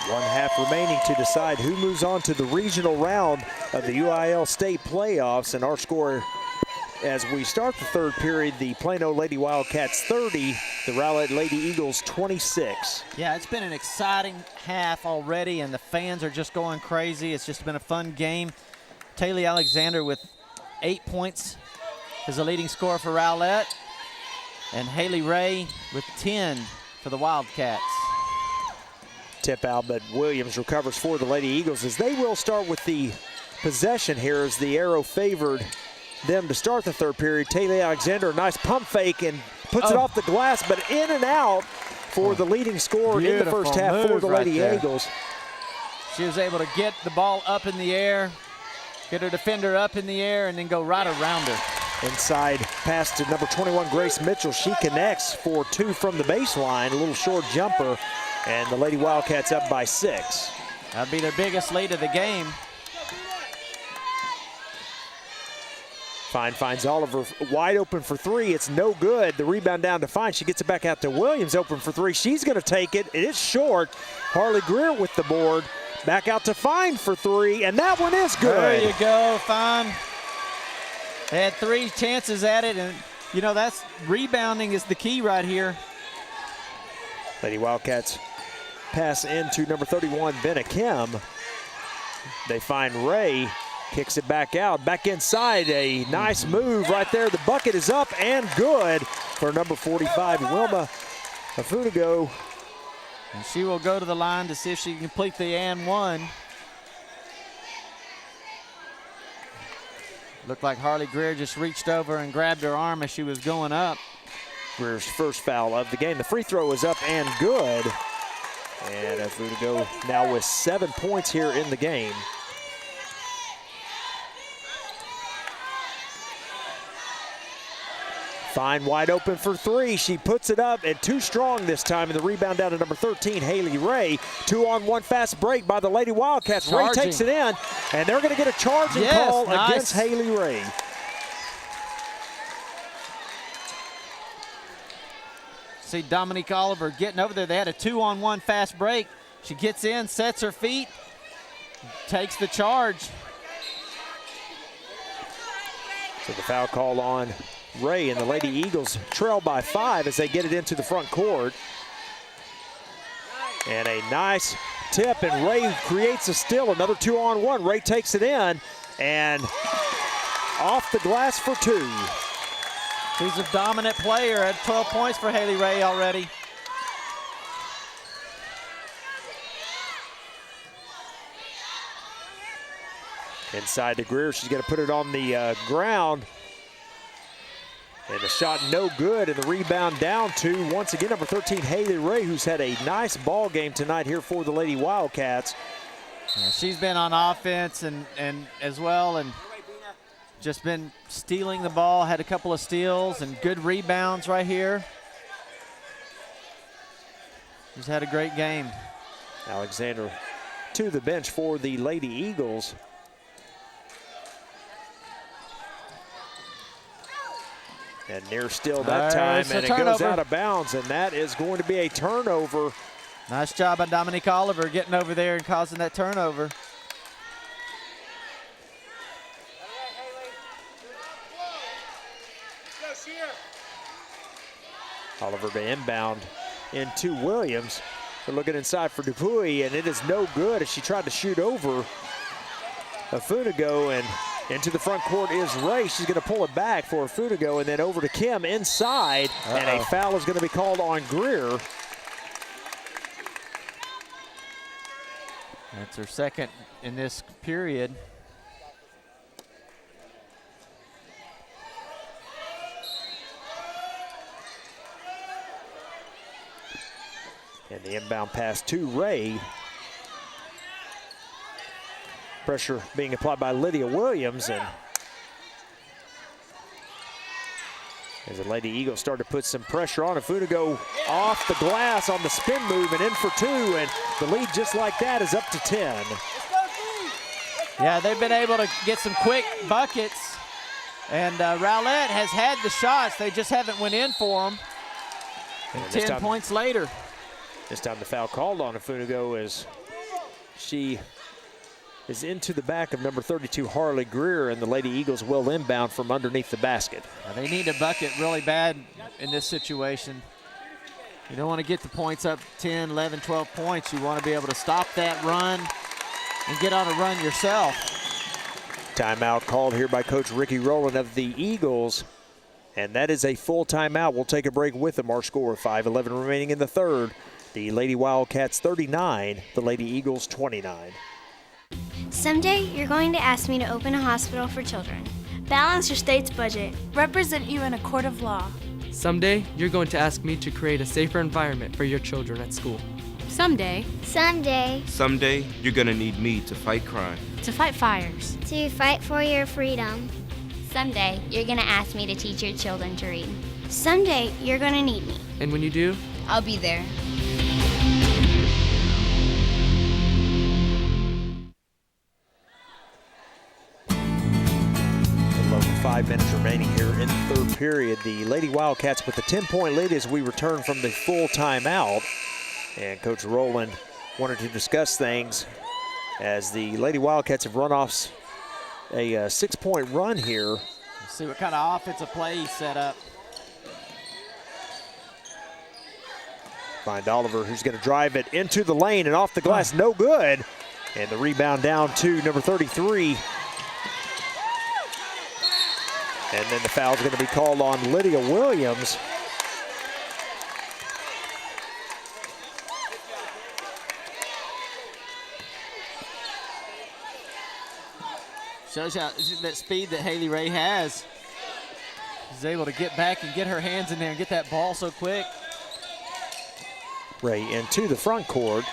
One half remaining to decide who moves on to the regional round of the UIL state playoffs. And our score as we start the third period, the Plano Lady Wildcats 30, the Rowlett Lady Eagles 26. Yeah, it's been an exciting half already, and the fans are just going crazy. It's just been a fun game. Taylor Alexander with 8 points is the leading scorer for Rowlett, and Haley Ray with 10 for the Wildcats. Tip out, but Williams recovers for the Lady Eagles as they will start with the possession here as the arrow favored them to start the third period. Taylor Alexander, a nice pump fake and puts it off the glass, but in and out for the leading scorer in the first half for the Lady Eagles. She was able to get the ball up in the air, get her defender up in the air, and then go right around her. Inside pass to number 21, Grace Mitchell. She connects for two from the baseline, a little short jumper, and the Lady Wildcats up by 6. That'd be their biggest lead of the game. Fine finds Oliver wide open for three. It's no good. The rebound down to Fine. She gets it back out to Williams, open for three. She's going to take it. It is short. Harley Greer with the board. Back out to Fine for three, and that one is good. There you go, Fine. They had 3 chances at it, and you know, that's rebounding is the key right here. Lady Wildcats pass into number 31, Benna Kim. They find Ray, kicks it back out, back inside. A nice move right there. The bucket is up and good for number 45, Wilma Afunigo. And she will go to the line to see if she can complete the and one. Looked like Harley Greer just reached over and grabbed her arm as she was going up. Greer's first foul of the game. The free throw is up and good. And Afunigo now with 7 points here in the game. Fine wide open for three. She puts it up and too strong this time. And the rebound down to number 13, Haley Ray. 2-on-1 fast break by the Lady Wildcats. Charging. Ray takes it in, and they're going to get a charging call against Haley Ray. See Dominique Oliver getting over there. They had a 2-on-1 fast break. She gets in, sets her feet, takes the charge. So the foul call on Ray, and the Lady Eagles trail by 5 as they get it into the front court. And a nice tip, and Ray creates a steal. Another 2-on-1. Ray takes it in, and off the glass for 2. She's a dominant player at 12 points for Haley Ray already. Inside to Greer, she's going to put it on the ground. And the shot no good, and the rebound down to, once again, number 13, Haley Ray, who's had a nice ball game tonight here for the Lady Wildcats. Yeah, she's been on offense and as well, and just been stealing the ball, had a couple of steals and good rebounds right here. She's had a great game. Alexander to the bench for the Lady Eagles. And near still that time, and it goes out of bounds, and that is going to be a turnover. Nice job by Dominique Oliver getting over there and causing that turnover. Oliver by inbound into Williams. They're looking inside for Dupuy, and it is no good as she tried to shoot over Afunigo, and into the front court is Ray. She's going to pull it back for Afunigo, and then over to Kim inside, and a foul is going to be called on Greer. That's her second in this period. And the inbound pass to Ray. Pressure being applied by Lydia Williams, and as the Lady Eagles start to put some pressure on, Funago off the glass on the spin move and in for two, and the lead just like that is up to 10. Yeah, they've been able to get some quick buckets, and Rowlett has had the shots. They just haven't went in for them. And 10 points later. This time the foul called on Funago as she is into the back of number 32, Harley Greer, and the Lady Eagles will inbound from underneath the basket. They need a bucket really bad in this situation. You don't want to get the points up 10, 11, 12 points. You want to be able to stop that run and get on a run yourself. Timeout called here by Coach Ricky Rowland of the Eagles, and that is a full timeout. We'll take a break with them. Our score, 5:11 remaining in the third. The Lady Wildcats 39, the Lady Eagles 29. Someday, you're going to ask me to open a hospital for children. Balance your state's budget. Represent you in a court of law. Someday, you're going to ask me to create a safer environment for your children at school. Someday, you're gonna need me to fight crime. to fight fires. To fight for your freedom. Someday, you're gonna ask me to teach your children to read. Someday, you're going to need me. And when you do, I'll be there. Over 5 minutes remaining here in the third period. The Lady Wildcats with a 10-point lead as we return from the full timeout. And Coach Rowland wanted to discuss things as the Lady Wildcats have run off a 6-point run here. Let's see what kind of offensive play he set up. Find Oliver, who's going to drive it into the lane and off the glass, no good. And the rebound down to number 33. And then the foul's going to be called on Lydia Williams. Shows you that speed that Haley Ray has. She's able to get back and get her hands in there and get that ball so quick. Ray into the front court.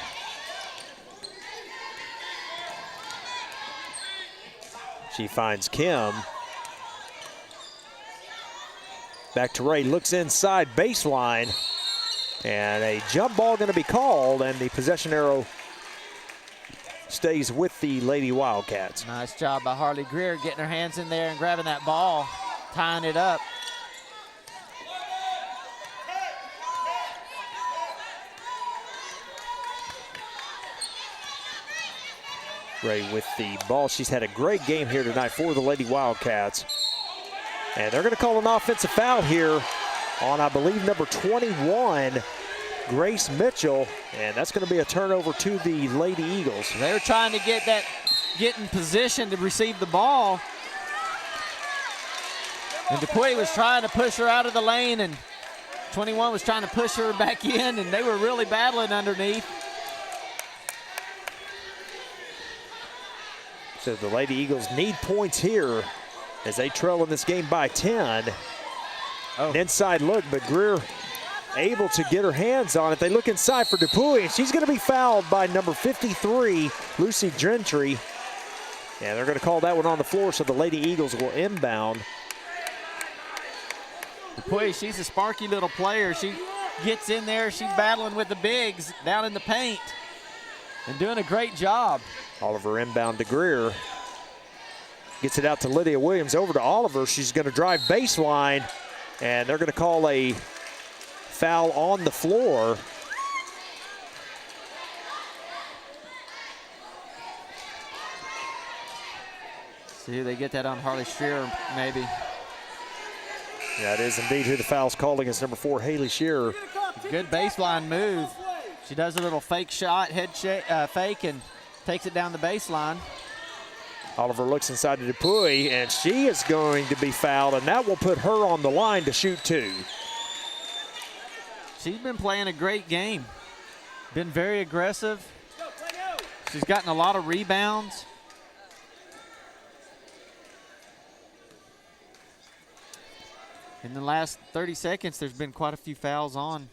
She finds Kim. Back to Ray, looks inside baseline. And a jump ball going to be called, and the possession arrow stays with the Lady Wildcats. Nice job by Harley Greer getting her hands in there and grabbing that ball, tying it up. Ray with the ball. She's had a great game here tonight for the Lady Wildcats. And they're going to call an offensive foul here on, I believe, number 21, Grace Mitchell. And that's going to be a turnover to the Lady Eagles. They were trying to get in position to receive the ball. And Dupuy was trying to push her out of the lane, and 21 was trying to push her back in, and they were really battling underneath. So the Lady Eagles need points here as they trail in this game by 10. An inside look, but Greer able to get her hands on it. They look inside for Dupuy, and she's going to be fouled by number 53, Lucy Gentry. And they're going to call that one on the floor, so the Lady Eagles will inbound. Dupuy, she's a sparky little player. She gets in there, she's battling with the bigs down in the paint and doing a great job. Oliver inbound to Greer. Gets it out to Lydia Williams, over to Oliver. She's going to drive baseline, and they're going to call a foul on the floor. See, they get that on Harley Shearer, maybe. Yeah, it is indeed who the foul's calling. Is number 4, Haley Shearer. Good baseline move. She does a little fake shot, fake, and takes it down the baseline. Oliver looks inside to Dupuy, and she is going to be fouled, and that will put her on the line to shoot 2. She's been playing a great game. Been very aggressive. She's gotten a lot of rebounds. In the last 30 seconds, there's been quite a few fouls on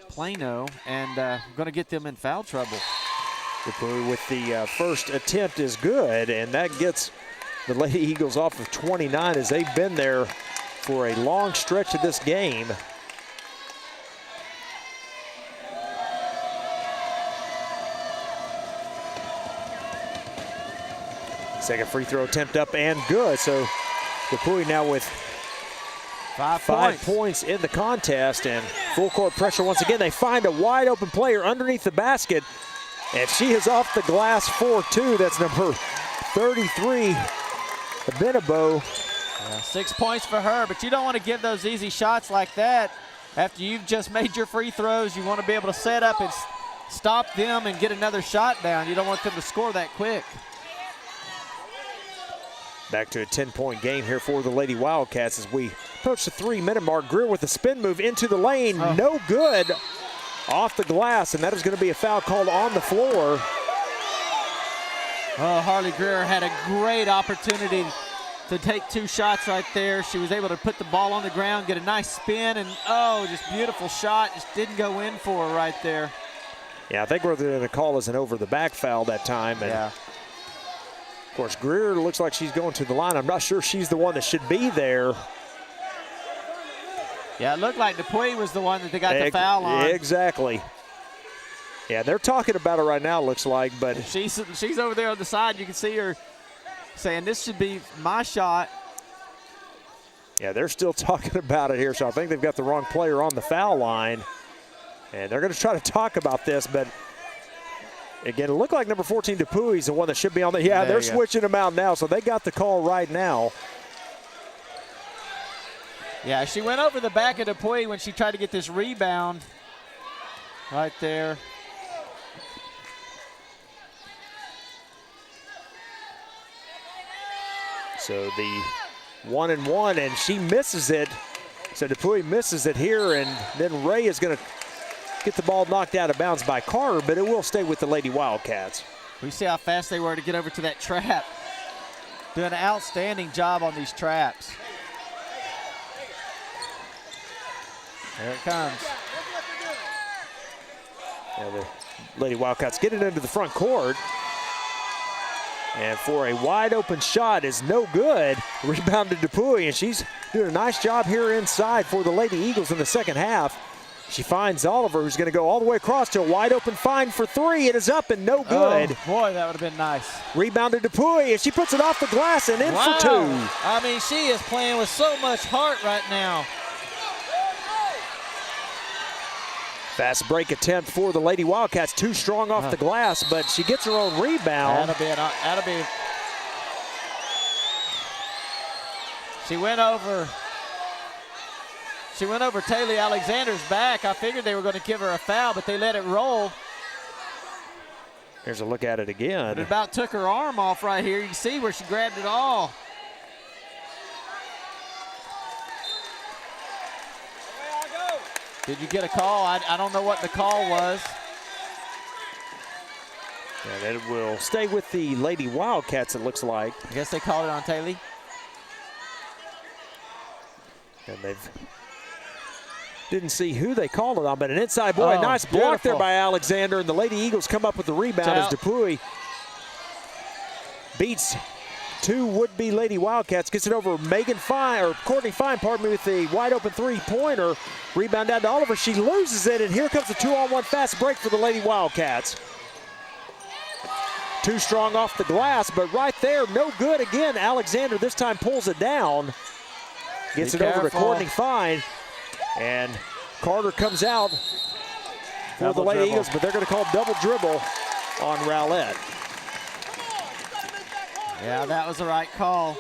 Plano, and going to get them in foul trouble. Dupuy with the first attempt is good, and that gets the Lady Eagles off of 29 as they've been there for a long stretch of this game. Second free throw attempt up and good. So Dupuy now with five points in the contest, and full court pressure once again. They find a wide open player underneath the basket, and she is off the glass for two. That's number 33, Benabo. Yeah, 6 points for her, but you don't want to give those easy shots like that. After you've just made your free throws, you want to be able to set up and stop them and get another shot down. You don't want them to score that quick. Back to a 10-point game here for the Lady Wildcats as we approach the 3-minute mark. Greer with a spin move into the lane, no good, off the glass, and that is going to be a foul called on the floor. Oh, Harley Greer had a great opportunity to take two shots right there. She was able to put the ball on the ground, get a nice spin, and just beautiful shot. Just didn't go in for her right there. Yeah, I think we're going to call as an over-the-back foul that time. And yeah. Of course, Greer looks like she's going to the line. I'm not sure she's the one that should be there. Yeah, it looked like Dupuy was the one that they got the foul on. Exactly. Yeah, they're talking about it right now, looks like, but she's over there on the side. You can see her saying, this should be my shot. Yeah, they're still talking about it here, so I think they've got the wrong player on the foul line. And they're going to try to talk about this, but again, it looked like number 14, Dupuy, is the one that should be on the. Yeah, they're switching them out now, so they got the call right now. Yeah, she went over the back of Dupuy when she tried to get this rebound right there. So the 1-and-1, and she misses it. So Dupuy misses it here, and then Ray is going to get the ball knocked out of bounds by Carter, but it will stay with the Lady Wildcats. We see how fast they were to get over to that trap. Doing an outstanding job on these traps. There it comes. Yeah, the Lady Wildcats get it into the front court. And for a wide open shot is no good. Rebound to Dupuy, and she's doing a nice job here inside for the Lady Eagles in the second half. She finds Oliver, who's going to go all the way across to a wide open find for three. It is up and no good. Oh, boy, that would have been nice. Rebound to Dupuy, and she puts it off the glass and in for two. I mean, she is playing with so much heart right now. Fast break attempt for the Lady Wildcats. Too strong off the glass, but she gets her own rebound. That'll be. She went over Taylor Alexander's back. I figured they were going to give her a foul, but they let it roll. Here's a look at it again. It about took her arm off right here. You can see where she grabbed it all. Did you get a call? I don't know what the call was. And it will stay with the Lady Wildcats, it looks like. I guess they called it on Taylor. And they've didn't see who they called it on, but an inside boy, nice block there by Alexander, and the Lady Eagles come up with the rebound as Dupuy beats two would-be Lady Wildcats, gets it over Courtney Fine, with the wide-open three-pointer. Rebound down to Oliver. She loses it, and here comes the 2-on-1 fast break for the Lady Wildcats. Too strong off the glass, but right there, no good again. Alexander this time pulls it down. Gets it over to Courtney Fine, and Carter comes out for the Lady Eagles, but they're going to call double dribble on Rowlett. Yeah, that was the right call.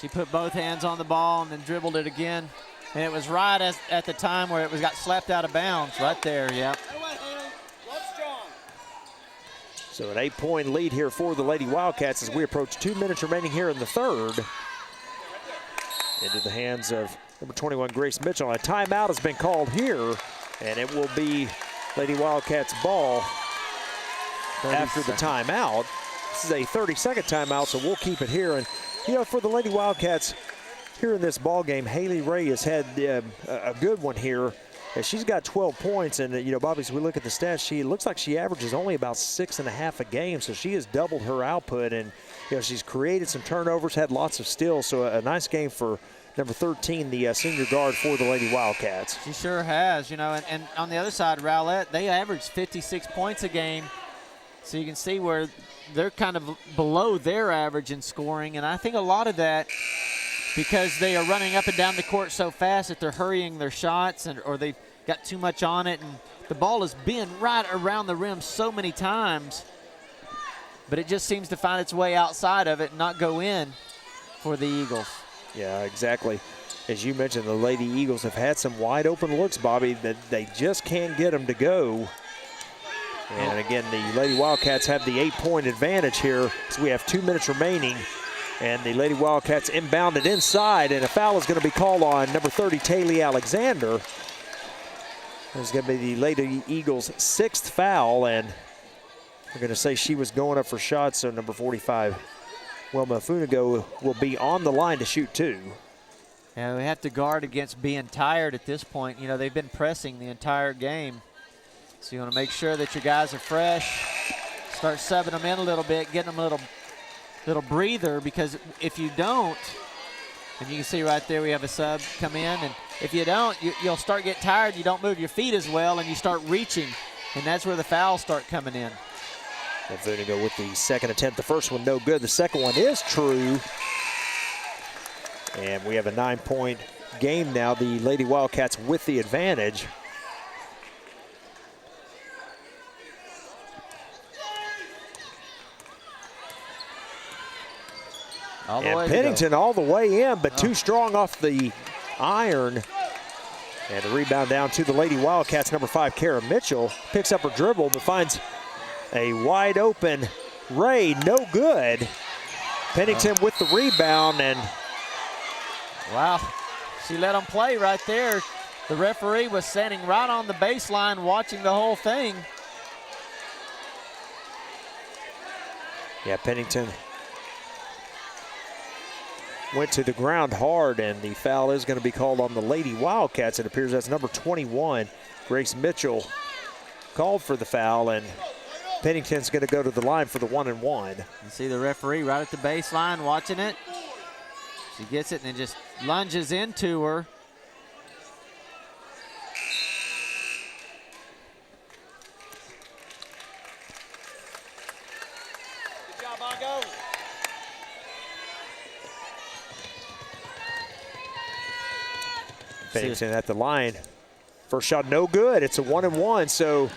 She put both hands on the ball and then dribbled it again. And it was right at the time where it got slapped out of bounds right there, yep. So an 8-point lead here for the Lady Wildcats as we approach 2 minutes remaining here in the third. Into the hands of number 21, Grace Mitchell. A timeout has been called here, and it will be Lady Wildcats ball. after the timeout. This is a 30-second timeout, so we'll keep it here. And, you know, for the Lady Wildcats here in this ball game, Haley Ray has had a good one here. And she's got 12 points, and, you know, Bobby, as we look at the stats, she looks like she averages only about 6.5 a game, so she has doubled her output. And, you know, she's created some turnovers, had lots of steals, so a nice game for number 13, the senior guard for the Lady Wildcats. She sure has, you know, and on the other side, Rowlett, they average 56 points a game, so you can see where they're kind of below their average in scoring, and I think a lot of that because they are running up and down the court so fast that they're hurrying their shots, or they've got too much on it, and the ball has been right around the rim so many times, but it just seems to find its way outside of it and not go in for the Eagles. Yeah, exactly. As you mentioned, the Lady Eagles have had some wide open looks, Bobby, that they just can't get them to go. And again, the Lady Wildcats have the 8-point advantage here, so we have 2 minutes remaining. And the Lady Wildcats inbounded inside, and a foul is going to be called on number 30, Taylor Alexander. It's going to be the Lady Eagles' 6th foul, and we're going to say she was going up for shots, so number 45, Wilma Funigo, will be on the line to shoot 2. Yeah, we have to guard against being tired at this point. You know, they've been pressing the entire game. So you want to make sure that your guys are fresh. Start subbing them in a little bit, getting them a little breather, because if you don't, and you can see right there we have a sub come in, and if you don't, you'll start getting tired, you don't move your feet as well, and you start reaching, and that's where the fouls start coming in. And Funigo with the second attempt. The first one no good. The second one is true. And we have a 9-point game now. The Lady Wildcats with the advantage. And Pennington all the way in, but too strong off the iron. And the rebound down to the Lady Wildcats. Number 5, Kara Mitchell, picks up her dribble, but finds a wide open Ray, no good. Pennington with the rebound, and wow, she let them play right there. The referee was standing right on the baseline watching the whole thing. Yeah, Pennington went to the ground hard, and the foul is going to be called on the Lady Wildcats. It appears that's number 21, Grace Mitchell, called for the foul, and Pennington's going to go to the line for the 1-and-1. You see the referee right at the baseline watching it. She gets it and then just lunges into her. Good job, Bongo. Pennington at the line. First shot no good. It's a 1-and-1, so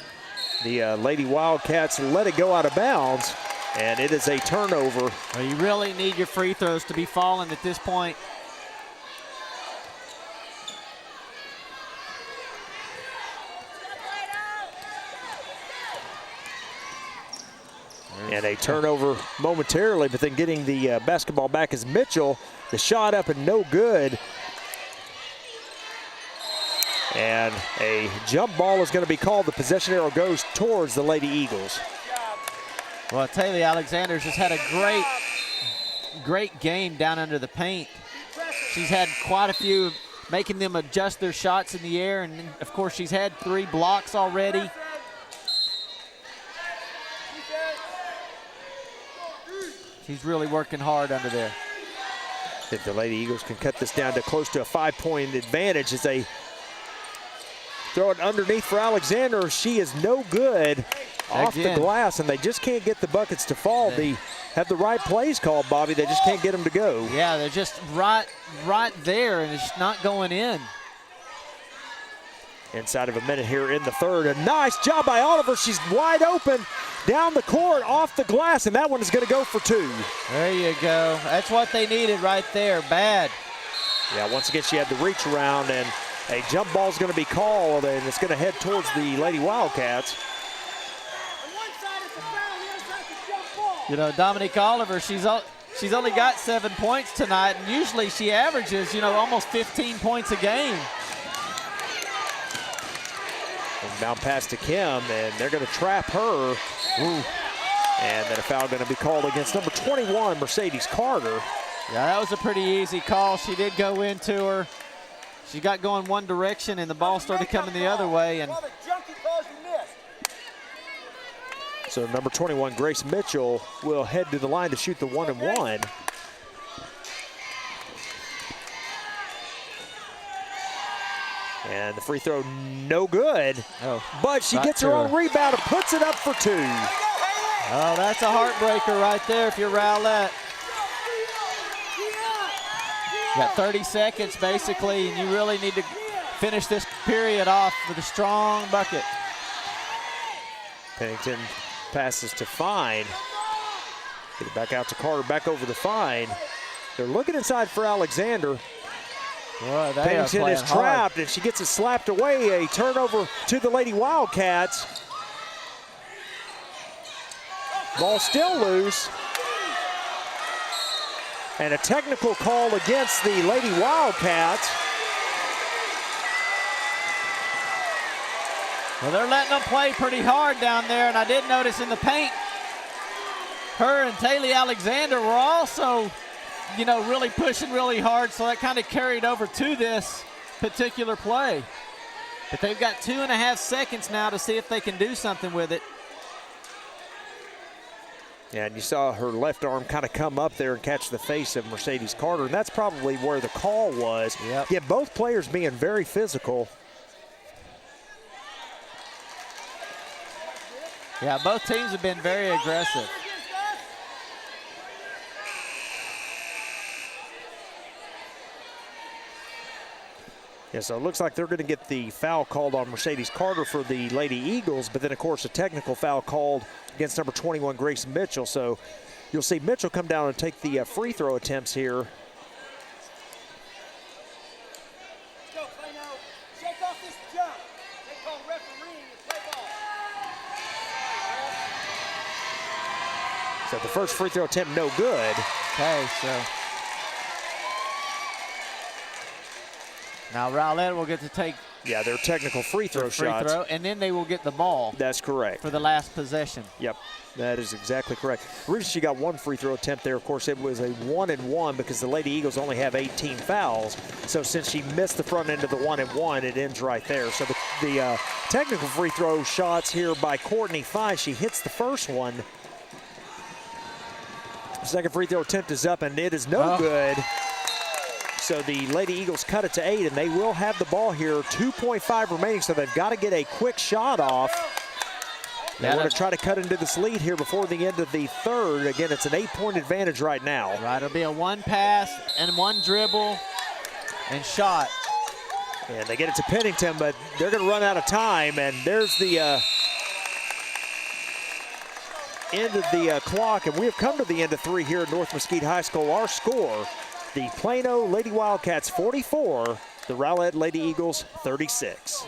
the Lady Wildcats let it go out of bounds, and it is a turnover. Well, you really need your free throws to be falling at this point. And a turnover momentarily, but then getting the basketball back is Mitchell. The shot up and no good. And a jump ball is going to be called. The possession arrow goes towards the Lady Eagles. Well, Taylor Alexander's just had a great game down under the paint. She's had quite a few, making them adjust their shots in the air, and of course she's had 3 blocks already. She's really working hard under there. If the Lady Eagles can cut this down to close to a 5-point advantage as they throw it underneath for Alexander. She is no good off the glass, and they just can't get the buckets to fall. They have the right plays called, Bobby. They just can't get them to go. Yeah, they're just right there, and it's not going in. Inside of a minute here in the third. A nice job by Oliver. She's wide open down the court off the glass, and that one is going to go for 2. There you go. That's what they needed right there. Bad. Yeah, once again, she had the reach around, and a jump ball is going to be called, and it's going to head towards the Lady Wildcats. You know, Dominique Oliver, she's only got 7 points tonight, and usually she averages, you know, almost 15 points a game. Inbound pass to Kim, and they're going to trap her. Ooh. And then a foul going to be called against number 21, Mercedes Carter. Yeah, that was a pretty easy call. She did go into her. She got going one direction, and the ball started coming the other way. And so number 21, Grace Mitchell, will head to the line to shoot the 1-and-1. And the free throw, no good. Oh, but she gets her own rebound and puts it up for 2. Oh, that's a heartbreaker right there if you're Rowlett. You got 30 seconds basically, and you really need to finish this period off with a strong bucket. Pennington passes to Fine. Get it back out to Carter, back over to Fine. They're looking inside for Alexander. Boy, Pennington is trapped, and she gets it slapped away. A turnover to the Lady Wildcats. Ball still loose. And a technical call against the Lady Wildcats. Well, they're letting them play pretty hard down there, and I did notice in the paint, her and Taylor Alexander were also, really pushing really hard, so that kind of carried over to this particular play. But they've got 2.5 seconds now to see if they can do something with it. Yeah, and you saw her left arm kind of come up there and catch the face of Mercedes Carter, and that's probably where the call was. Yep. Yeah, both players being very physical. Yeah, both teams have been very aggressive. Yeah, so it looks like they're going to get the foul called on Mercedes Carter for the Lady Eagles, but then, of course, a technical foul called against number 21, Grace Mitchell. So you'll see Mitchell come down and take the free throw attempts here. Go, Plano. Shake off this jump. They call refereeing and play ball. So the first free throw attempt, no good. Okay, so now Rowlett will get to take their technical free throw shots. And then they will get the ball. That's correct. For the last possession. Yep, that is exactly correct. Originally, she got one free throw attempt there. Of course, it was a 1-and-1 because the Lady Eagles only have 18 fouls. So since she missed the front end of the 1-and-1, it ends right there. So the technical free throw shots here by Courtney Fine. She hits the first one. Second free throw attempt is up, and it is no good. So the Lady Eagles cut it to 8, and they will have the ball here. 2.5 remaining, so they've got to get a quick shot off. They want to try to cut into this lead here before the end of the third. Again, it's an 8-point advantage right now. Right, it'll be a one pass and one dribble and shot. And they get it to Pennington, but they're going to run out of time, and there's the end of the clock, and we have come to the end of 3 here at North Mesquite High School. Our score, the Plano Lady Wildcats 44, the Rowlett Lady Eagles 36.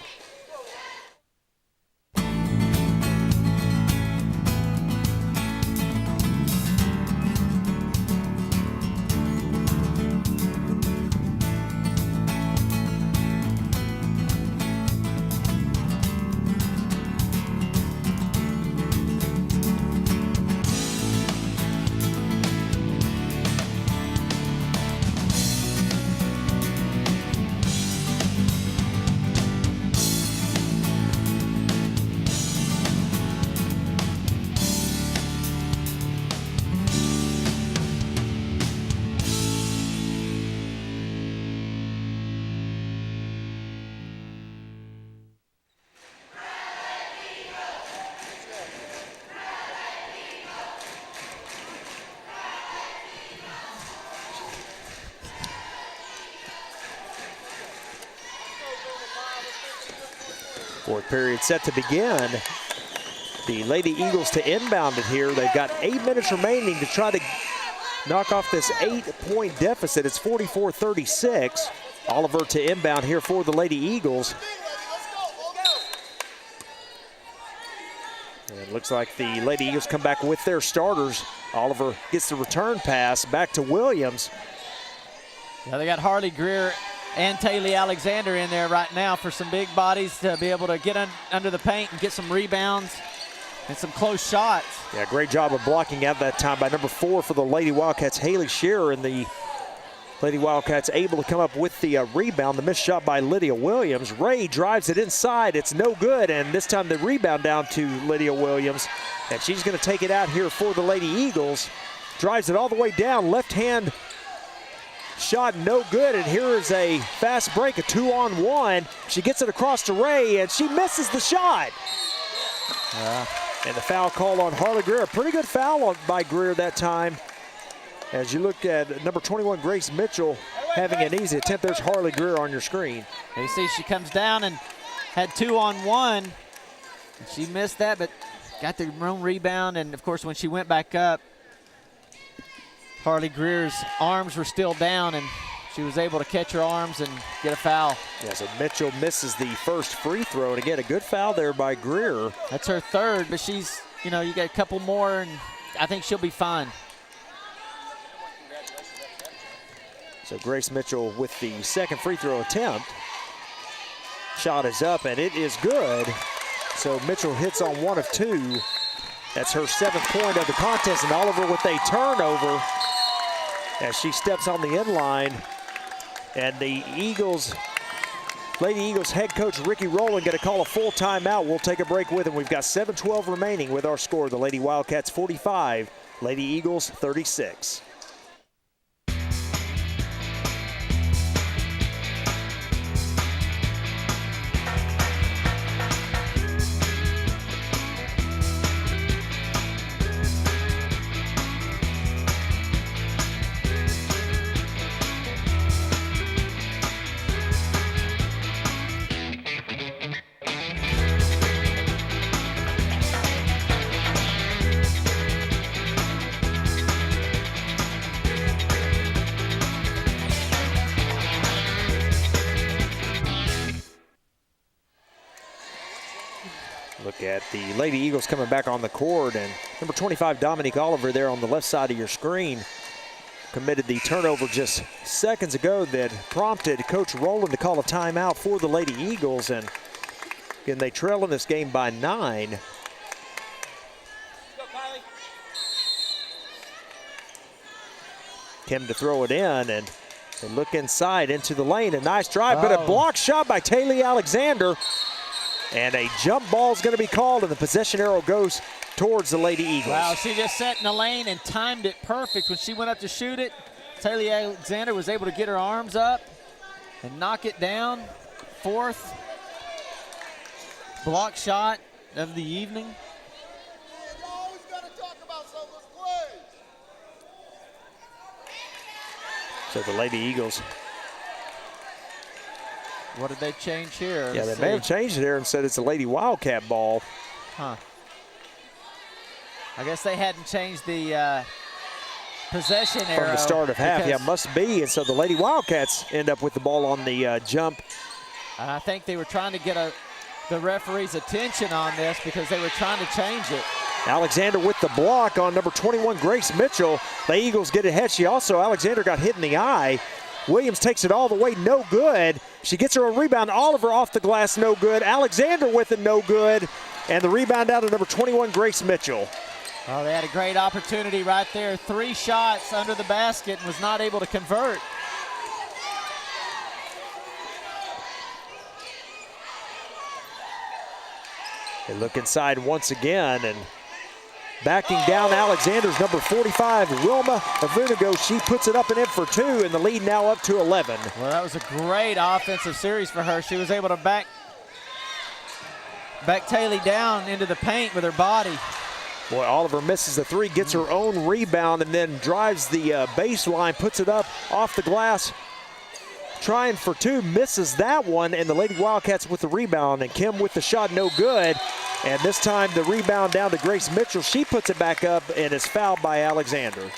Fourth period set to begin. The Lady Eagles to inbound it here. They've got 8 minutes remaining to try to knock off this 8-point deficit. It's 44-36. Oliver to inbound here for the Lady Eagles. And it looks like the Lady Eagles come back with their starters. Oliver gets the return pass back to Williams. Now they got Harley Greer and Taylor Alexander in there right now for some big bodies to be able to get under the paint and get some rebounds. And some close shots. Yeah, great job of blocking out that time by number 4 for the Lady Wildcats, Haley Shearer, and the Lady Wildcats able to come up with the rebound. The missed shot by Lydia Williams. Ray drives it inside. It's no good, and this time the rebound down to Lydia Williams. And she's going to take it out here for the Lady Eagles. Drives it all the way down. Left hand shot no good, and here is a fast break, a 2-on-1. She gets it across to Ray, and she misses the shot. And the foul call on Harley Greer. A pretty good foul by Greer that time. As you look at number 21, Grace Mitchell, having an easy attempt. There's Harley Greer on your screen. And you see she comes down and had 2-on-1. And she missed that, but got the own rebound. And, of course, when she went back up, Harley Greer's arms were still down, and she was able to catch her arms and get a foul. Yeah, so Mitchell misses the first free throw. And, again, a good foul there by Greer. That's her third, but she's, you know, you got a couple more, and I think she'll be fine. So Grace Mitchell with the second free throw attempt. Shot is up, and it is good. So Mitchell hits on 1 of 2. That's her 7th point of the contest, and Oliver with a turnover as she steps on the end line. And the Eagles, Lady Eagles head coach Ricky Rowland going to call a full timeout. We'll take a break with him. We've got 7:12 remaining with our score. The Lady Wildcats 45, Lady Eagles 36. Look at the Lady Eagles coming back on the court, and number 25, Dominique Oliver, there on the left side of your screen, committed the turnover just seconds ago that prompted Coach Rowland to call a timeout for the Lady Eagles. And again, they trail in this game by 9. Kim to throw it in, and they look inside into the lane. A nice drive, but a block shot by Taylor Alexander. And a jump ball is going to be called, and the possession arrow goes towards the Lady Eagles. Wow, she just sat in the lane and timed it perfect. When she went up to shoot it, Taylor Alexander was able to get her arms up and knock it down. 4th block shot of the evening. So the Lady Eagles. What did they change here? Yeah, they may have changed it here and said it's a Lady Wildcat ball. Huh. I guess they hadn't changed the possession arrow. From the start of half, yeah, must be. And so the Lady Wildcats end up with the ball on the jump. I think they were trying to get the referee's attention on this because they were trying to change it. Alexander with the block on number 21, Grace Mitchell. The Eagles get ahead. Alexander got hit in the eye. Williams takes it all the way, no good. She gets her a rebound. Oliver off the glass, no good. Alexander with it, no good. And the rebound out to number 21, Grace Mitchell. Oh, they had a great opportunity right there. 3 shots under the basket and was not able to convert. They look inside once again, and backing down Alexander's number 45, Wilma Avunigo. She puts it up and in for 2, and the lead now up to 11. Well, that was a great offensive series for her. She was able to back Taylor down into the paint with her body. Boy, Oliver misses the 3, gets her own rebound, and then drives the baseline, puts it up off the glass, trying for 2, misses that one, and the Lady Wildcats with the rebound, and Kim with the shot, no good. And this time the rebound down to Grace Mitchell. She puts it back up and is fouled by Alexander.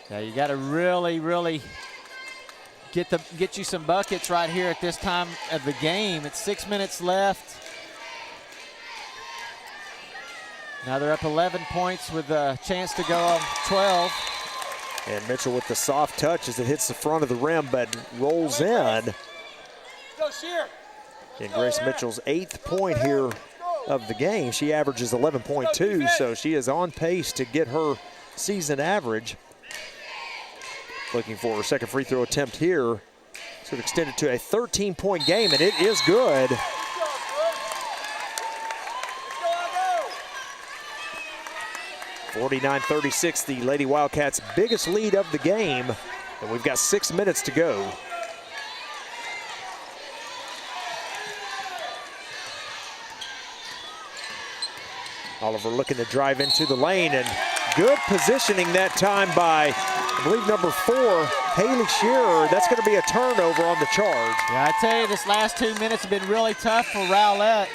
Yeah, you got to really get you some buckets right here at this time of the game. It's 6 minutes left. Now they're up 11 points with a chance to go on 12. And Mitchell with the soft touch as it hits the front of the rim, but rolls in. Go, Sheer. And Grace Mitchell's 8th point here of the game. She averages 11.2, so she is on pace to get her season average. Looking for her second free throw attempt here. So it extended to a 13-point game, and it is good. 49-36, the Lady Wildcats' biggest lead of the game, and we've got 6 minutes to go. Oliver looking to drive into the lane, and good positioning that time by, I believe, number 4, Haley Shearer. That's going to be a turnover on the charge. Yeah, I tell you, this last 2 minutes have been really tough for Rowlett.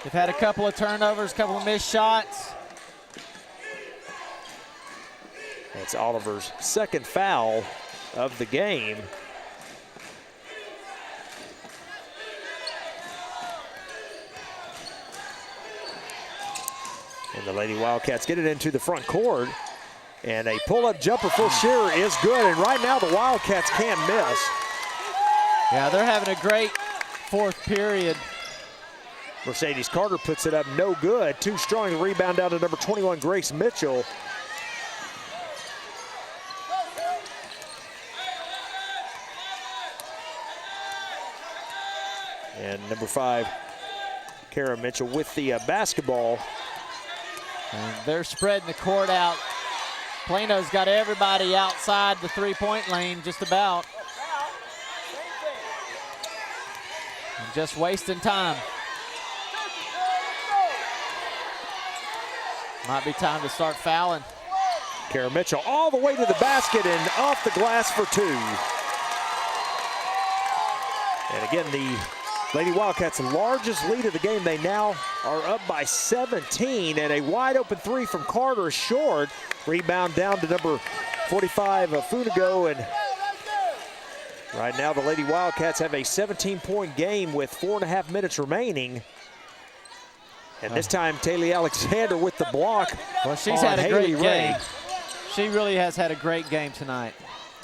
They've had a couple of turnovers, a couple of missed shots. It's Oliver's second foul of the game. And the Lady Wildcats get it into the front court. And a pull-up jumper for Shearer is good. And right now the Wildcats can't miss. Yeah, they're having a great fourth period. Mercedes Carter puts it up, no good. Too strong. The rebound down to number 21, Grace Mitchell. And number 5, Kara Mitchell with the basketball. And they're spreading the court out. Plano's got everybody outside the three-point lane just about. And just wasting time. Might be time to start fouling. Kara Mitchell all the way to the basket and off the glass for 2. And again, the Lady Wildcats' largest lead of the game. They now are up by 17, and a wide open 3 from Carter short. Rebound down to number 45, Funigo, and right now the Lady Wildcats have a 17-point game with 4.5 minutes remaining. And this time, Taylor Alexander with the block. Well, she's had a great game. She really has had a great game tonight.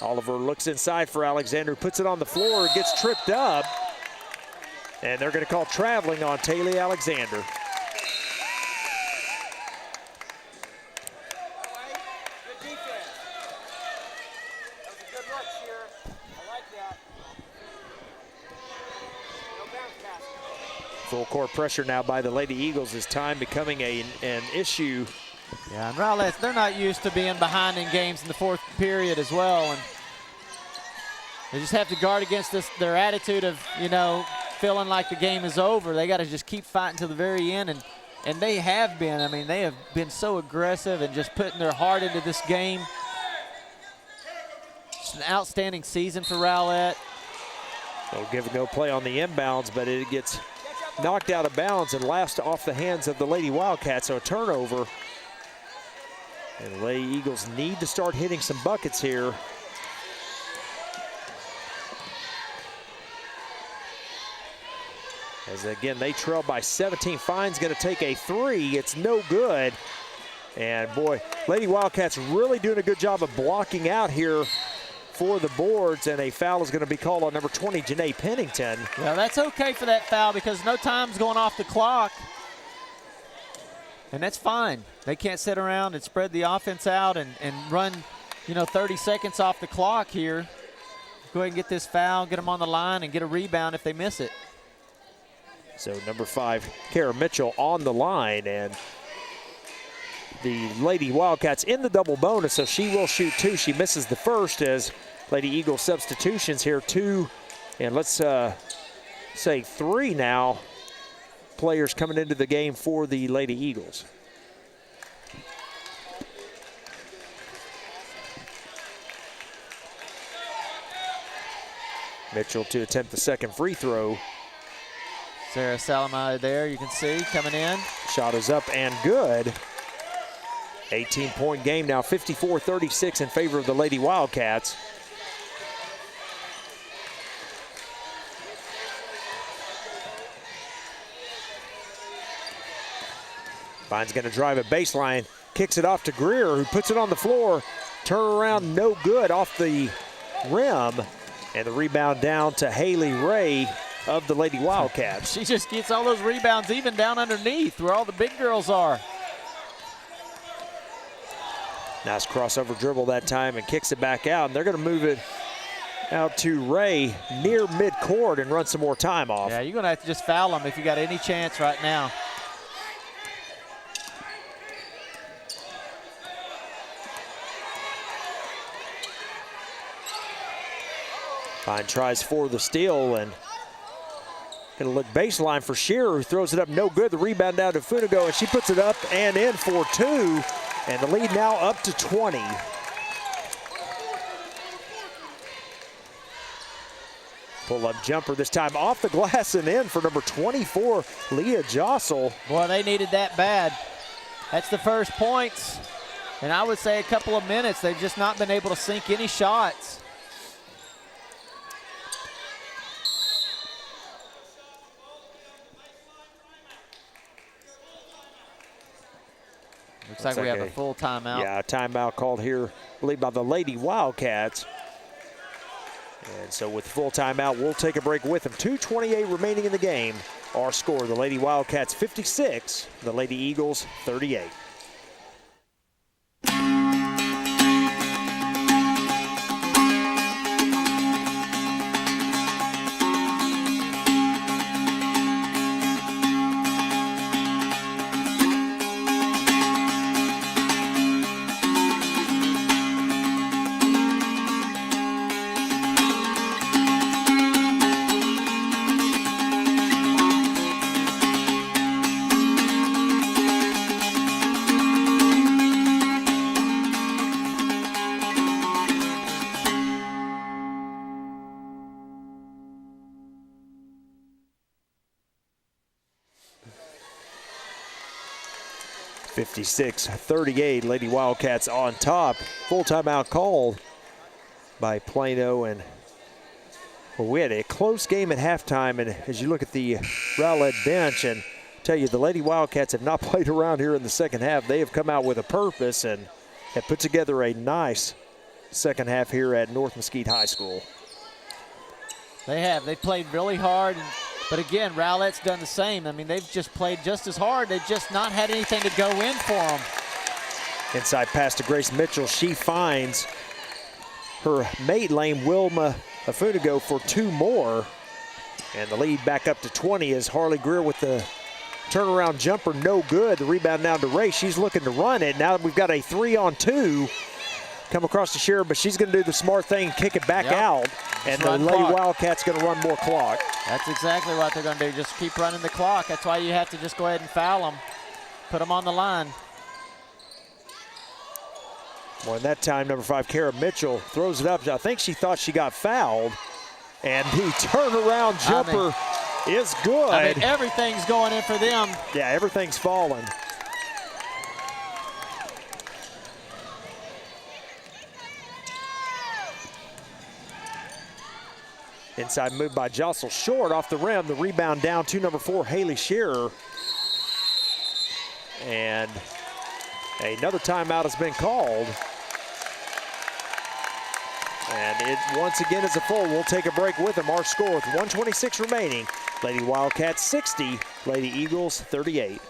Oliver looks inside for Alexander, puts it on the floor, gets tripped up. And they're going to call traveling on Taylor Alexander. Good defense. That was a good look, Shearer. I like that. No bounce pass. Full court pressure now by the Lady Eagles. This time becoming an issue. Yeah, and Rowlett, they're not used to being behind in games in the fourth period as well. And they just have to guard against their attitude of, feeling like the game is over. They got to just keep fighting to the very end, and they have been. I mean, they have been so aggressive and just putting their heart into this game. It's an outstanding season for Rowlett. They'll give no play on the inbounds, but it gets knocked out of bounds and last off the hands of the Lady Wildcats, so a turnover. And the Lady Eagles need to start hitting some buckets here. As again, they trail by 17. Fine's going to take a 3. It's no good. And boy, Lady Wildcats really doing a good job of blocking out here for the boards, and a foul is going to be called on number 20, Janae Pennington. Yeah, that's okay for that foul because no time's going off the clock. And that's fine. They can't sit around and spread the offense out and run, 30 seconds off the clock here. Go ahead and get this foul, get them on the line, and get a rebound if they miss it. So number 5, Kara Mitchell on the line, and the Lady Wildcats in the double bonus, so she will shoot 2. She misses the first as Lady Eagles substitutions here. 2, and let's say 3 now players coming into the game for the Lady Eagles. Mitchell to attempt the second free throw. Sarah Salama there, you can see, coming in. Shot is up and good. 18-point game now, 54-36 in favor of the Lady Wildcats. Vine's going to drive a baseline, kicks it off to Greer, who puts it on the floor. Turnaround no good off the rim. And the rebound down to Haley Ray of the Lady Wildcats. She just gets all those rebounds even down underneath where all the big girls are. Nice crossover dribble that time and kicks it back out. And they're going to move it out to Ray near midcourt and run some more time off. Yeah, you're going to have to just foul them if you got any chance right now. Fine tries for the steal and going to look baseline for Shearer, who throws it up no good. The rebound down to Funigo, and she puts it up and in for 2. And the lead now up to 20. Pull-up jumper this time off the glass and in for number 24, Leah Jossel. Boy, they needed that bad. That's the first points. And I would say a couple of minutes, they've just not been able to sink any shots. Looks like we have a full timeout. Yeah, a timeout called here, I believe, by the Lady Wildcats. And so with full timeout, we'll take a break with them. 2:28 remaining in the game. Our score, the Lady Wildcats 56, the Lady Eagles 38. (56-38), Lady Wildcats on top. Full timeout called by Plano, and well, we had a close game at halftime. And as you look at the Rowlett bench, and tell you the Lady Wildcats have not played around here in the second half. They have come out with a purpose and have put together a nice second half here at North Mesquite High School. They have. They played really hard. But again, Rowlett's done the same. I mean, they've just played just as hard. They've just not had anything to go in for them. Inside pass to Grace Mitchell. She finds her mate lane, Wilma Afunigo, for 2 more. And the lead back up to 20 as Harley Greer with the turnaround jumper, no good. The rebound down to Ray. She's looking to run it. Now we've got a 3-on-2. Come across to Shearer, but she's going to do the smart thing and kick it back out. And the Lady Wildcats going to run more clock. That's exactly what they're going to do. Just keep running the clock. That's why you have to just go ahead and foul them. Put them on the line. Well, in that time, number 5, Kara Mitchell throws it up. I think she thought she got fouled. And the turnaround jumper is good. I mean, everything's going in for them. Yeah, everything's falling. Inside move by Jossel, short off the rim. The rebound down to number 4, Haley Shearer. And another timeout has been called. And it once again is a full. We'll take a break with them. Our score with 1:26 remaining. Lady Wildcats 60, Lady Eagles 38.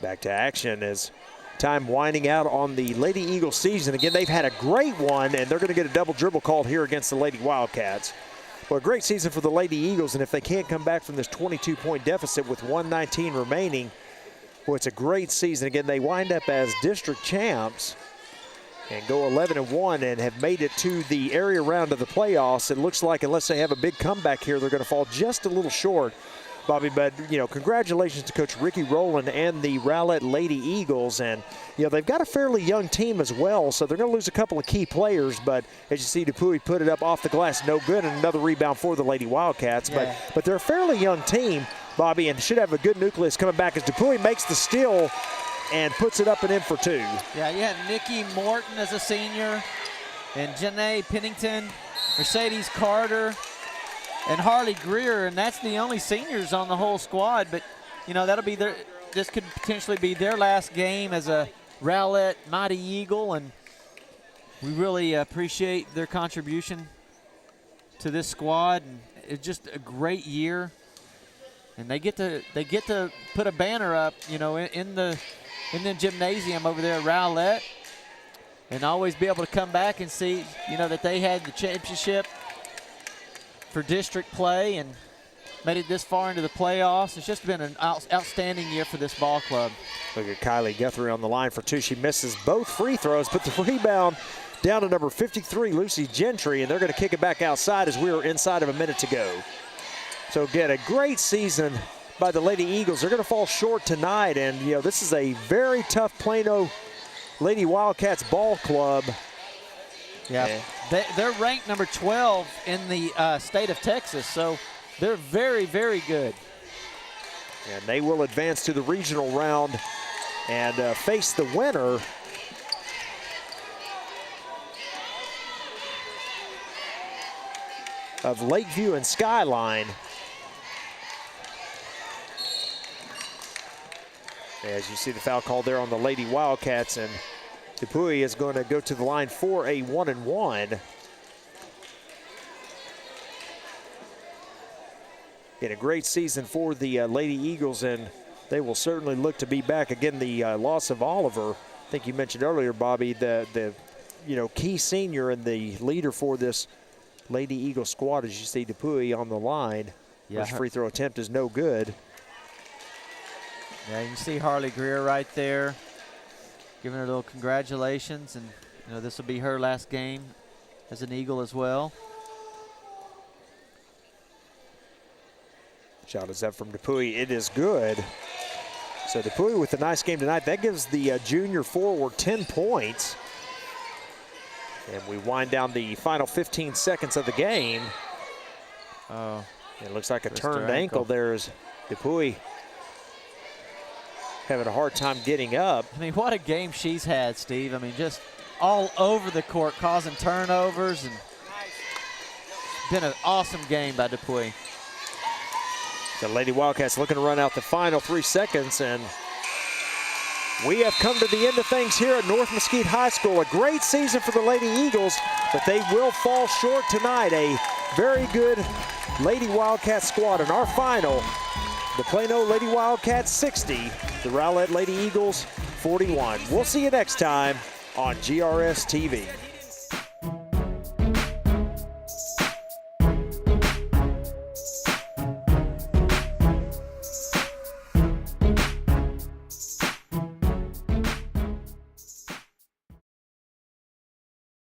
Back to action as time winding out on the Lady Eagles season. Again, they've had a great one, and they're going to get a double dribble called here against the Lady Wildcats. Well, a great season for the Lady Eagles, and if they can't come back from this 22-point deficit with 1:19 remaining, well, it's a great season. Again, they wind up as district champs and go 11-1 and have made it to the area round of the playoffs. It looks like unless they have a big comeback here, they're going to fall just a little short, Bobby. But, you know, congratulations to Coach Ricky Rowland and the Rowlett Lady Eagles. And, you know, they've got a fairly young team as well, so they're going to lose a couple of key players. But as you see, Dupuy put it up off the glass, no good, and another rebound for the Lady Wildcats. Yeah. But they're a fairly young team, Bobby, and should have a good nucleus coming back as Dupuy makes the steal and puts it up and in for two. Yeah, you had Nikki Morton as a senior, and Janae Pennington, Mercedes Carter, and Harley Greer, and that's the only seniors on the whole squad. But, you know, that'll be their, this could potentially be their last game as a Rowlett Mighty Eagle, and we really appreciate their contribution to this squad. And it's just a great year, and they get to put a banner up, you know, in the gymnasium over there at Rowlett, and always be able to come back and see, you know, that they had the championship for district play and made it this far into the playoffs. It's just been an outstanding year for this ball club. Look at Kylie Guthrie on the line for two. She misses both free throws, but the rebound down to number 53, Lucy Gentry, and they're going to kick it back outside as we're inside of a minute to go. So again, a great season by the Lady Eagles. They're going to fall short tonight, and, you know, this is a very tough Plano Lady Wildcats ball club. Yeah, they're ranked number 12 in the state of Texas, so they're very, very good. And they will advance to the regional round and face the winner of Lakeview and Skyline. As you see the foul call there on the Lady Wildcats, and Dupuy is going to go to the line for a 1-and-1. In a great season for the Lady Eagles, and they will certainly look to be back. Again, the loss of Oliver, I think you mentioned earlier, Bobby, the you know, key senior and the leader for this Lady Eagle squad. As you see Dupuy on the line, his free throw attempt is no good. Yeah, you can see Harley Greer right there, giving her a little congratulations, and, you know, this will be her last game as an Eagle as well. Shot is up from Dupuy. It is good. So Dupuy with a nice game tonight. That gives the junior forward 10 points. And we wind down the final 15 seconds of the game. Oh, it looks like a turned ankle there as Dupuy having a hard time getting up. I mean, what a game she's had, Steve. I mean, just all over the court, causing turnovers, and been an awesome game by Dupuy. The Lady Wildcats looking to run out the final 3 seconds, and we have come to the end of things here at North Mesquite High School. A great season for the Lady Eagles, but they will fall short tonight. A very good Lady Wildcat squad. In our final, the Plano Lady Wildcats 60, the Rowlett Lady Eagles 41. We'll see you next time on GRS TV.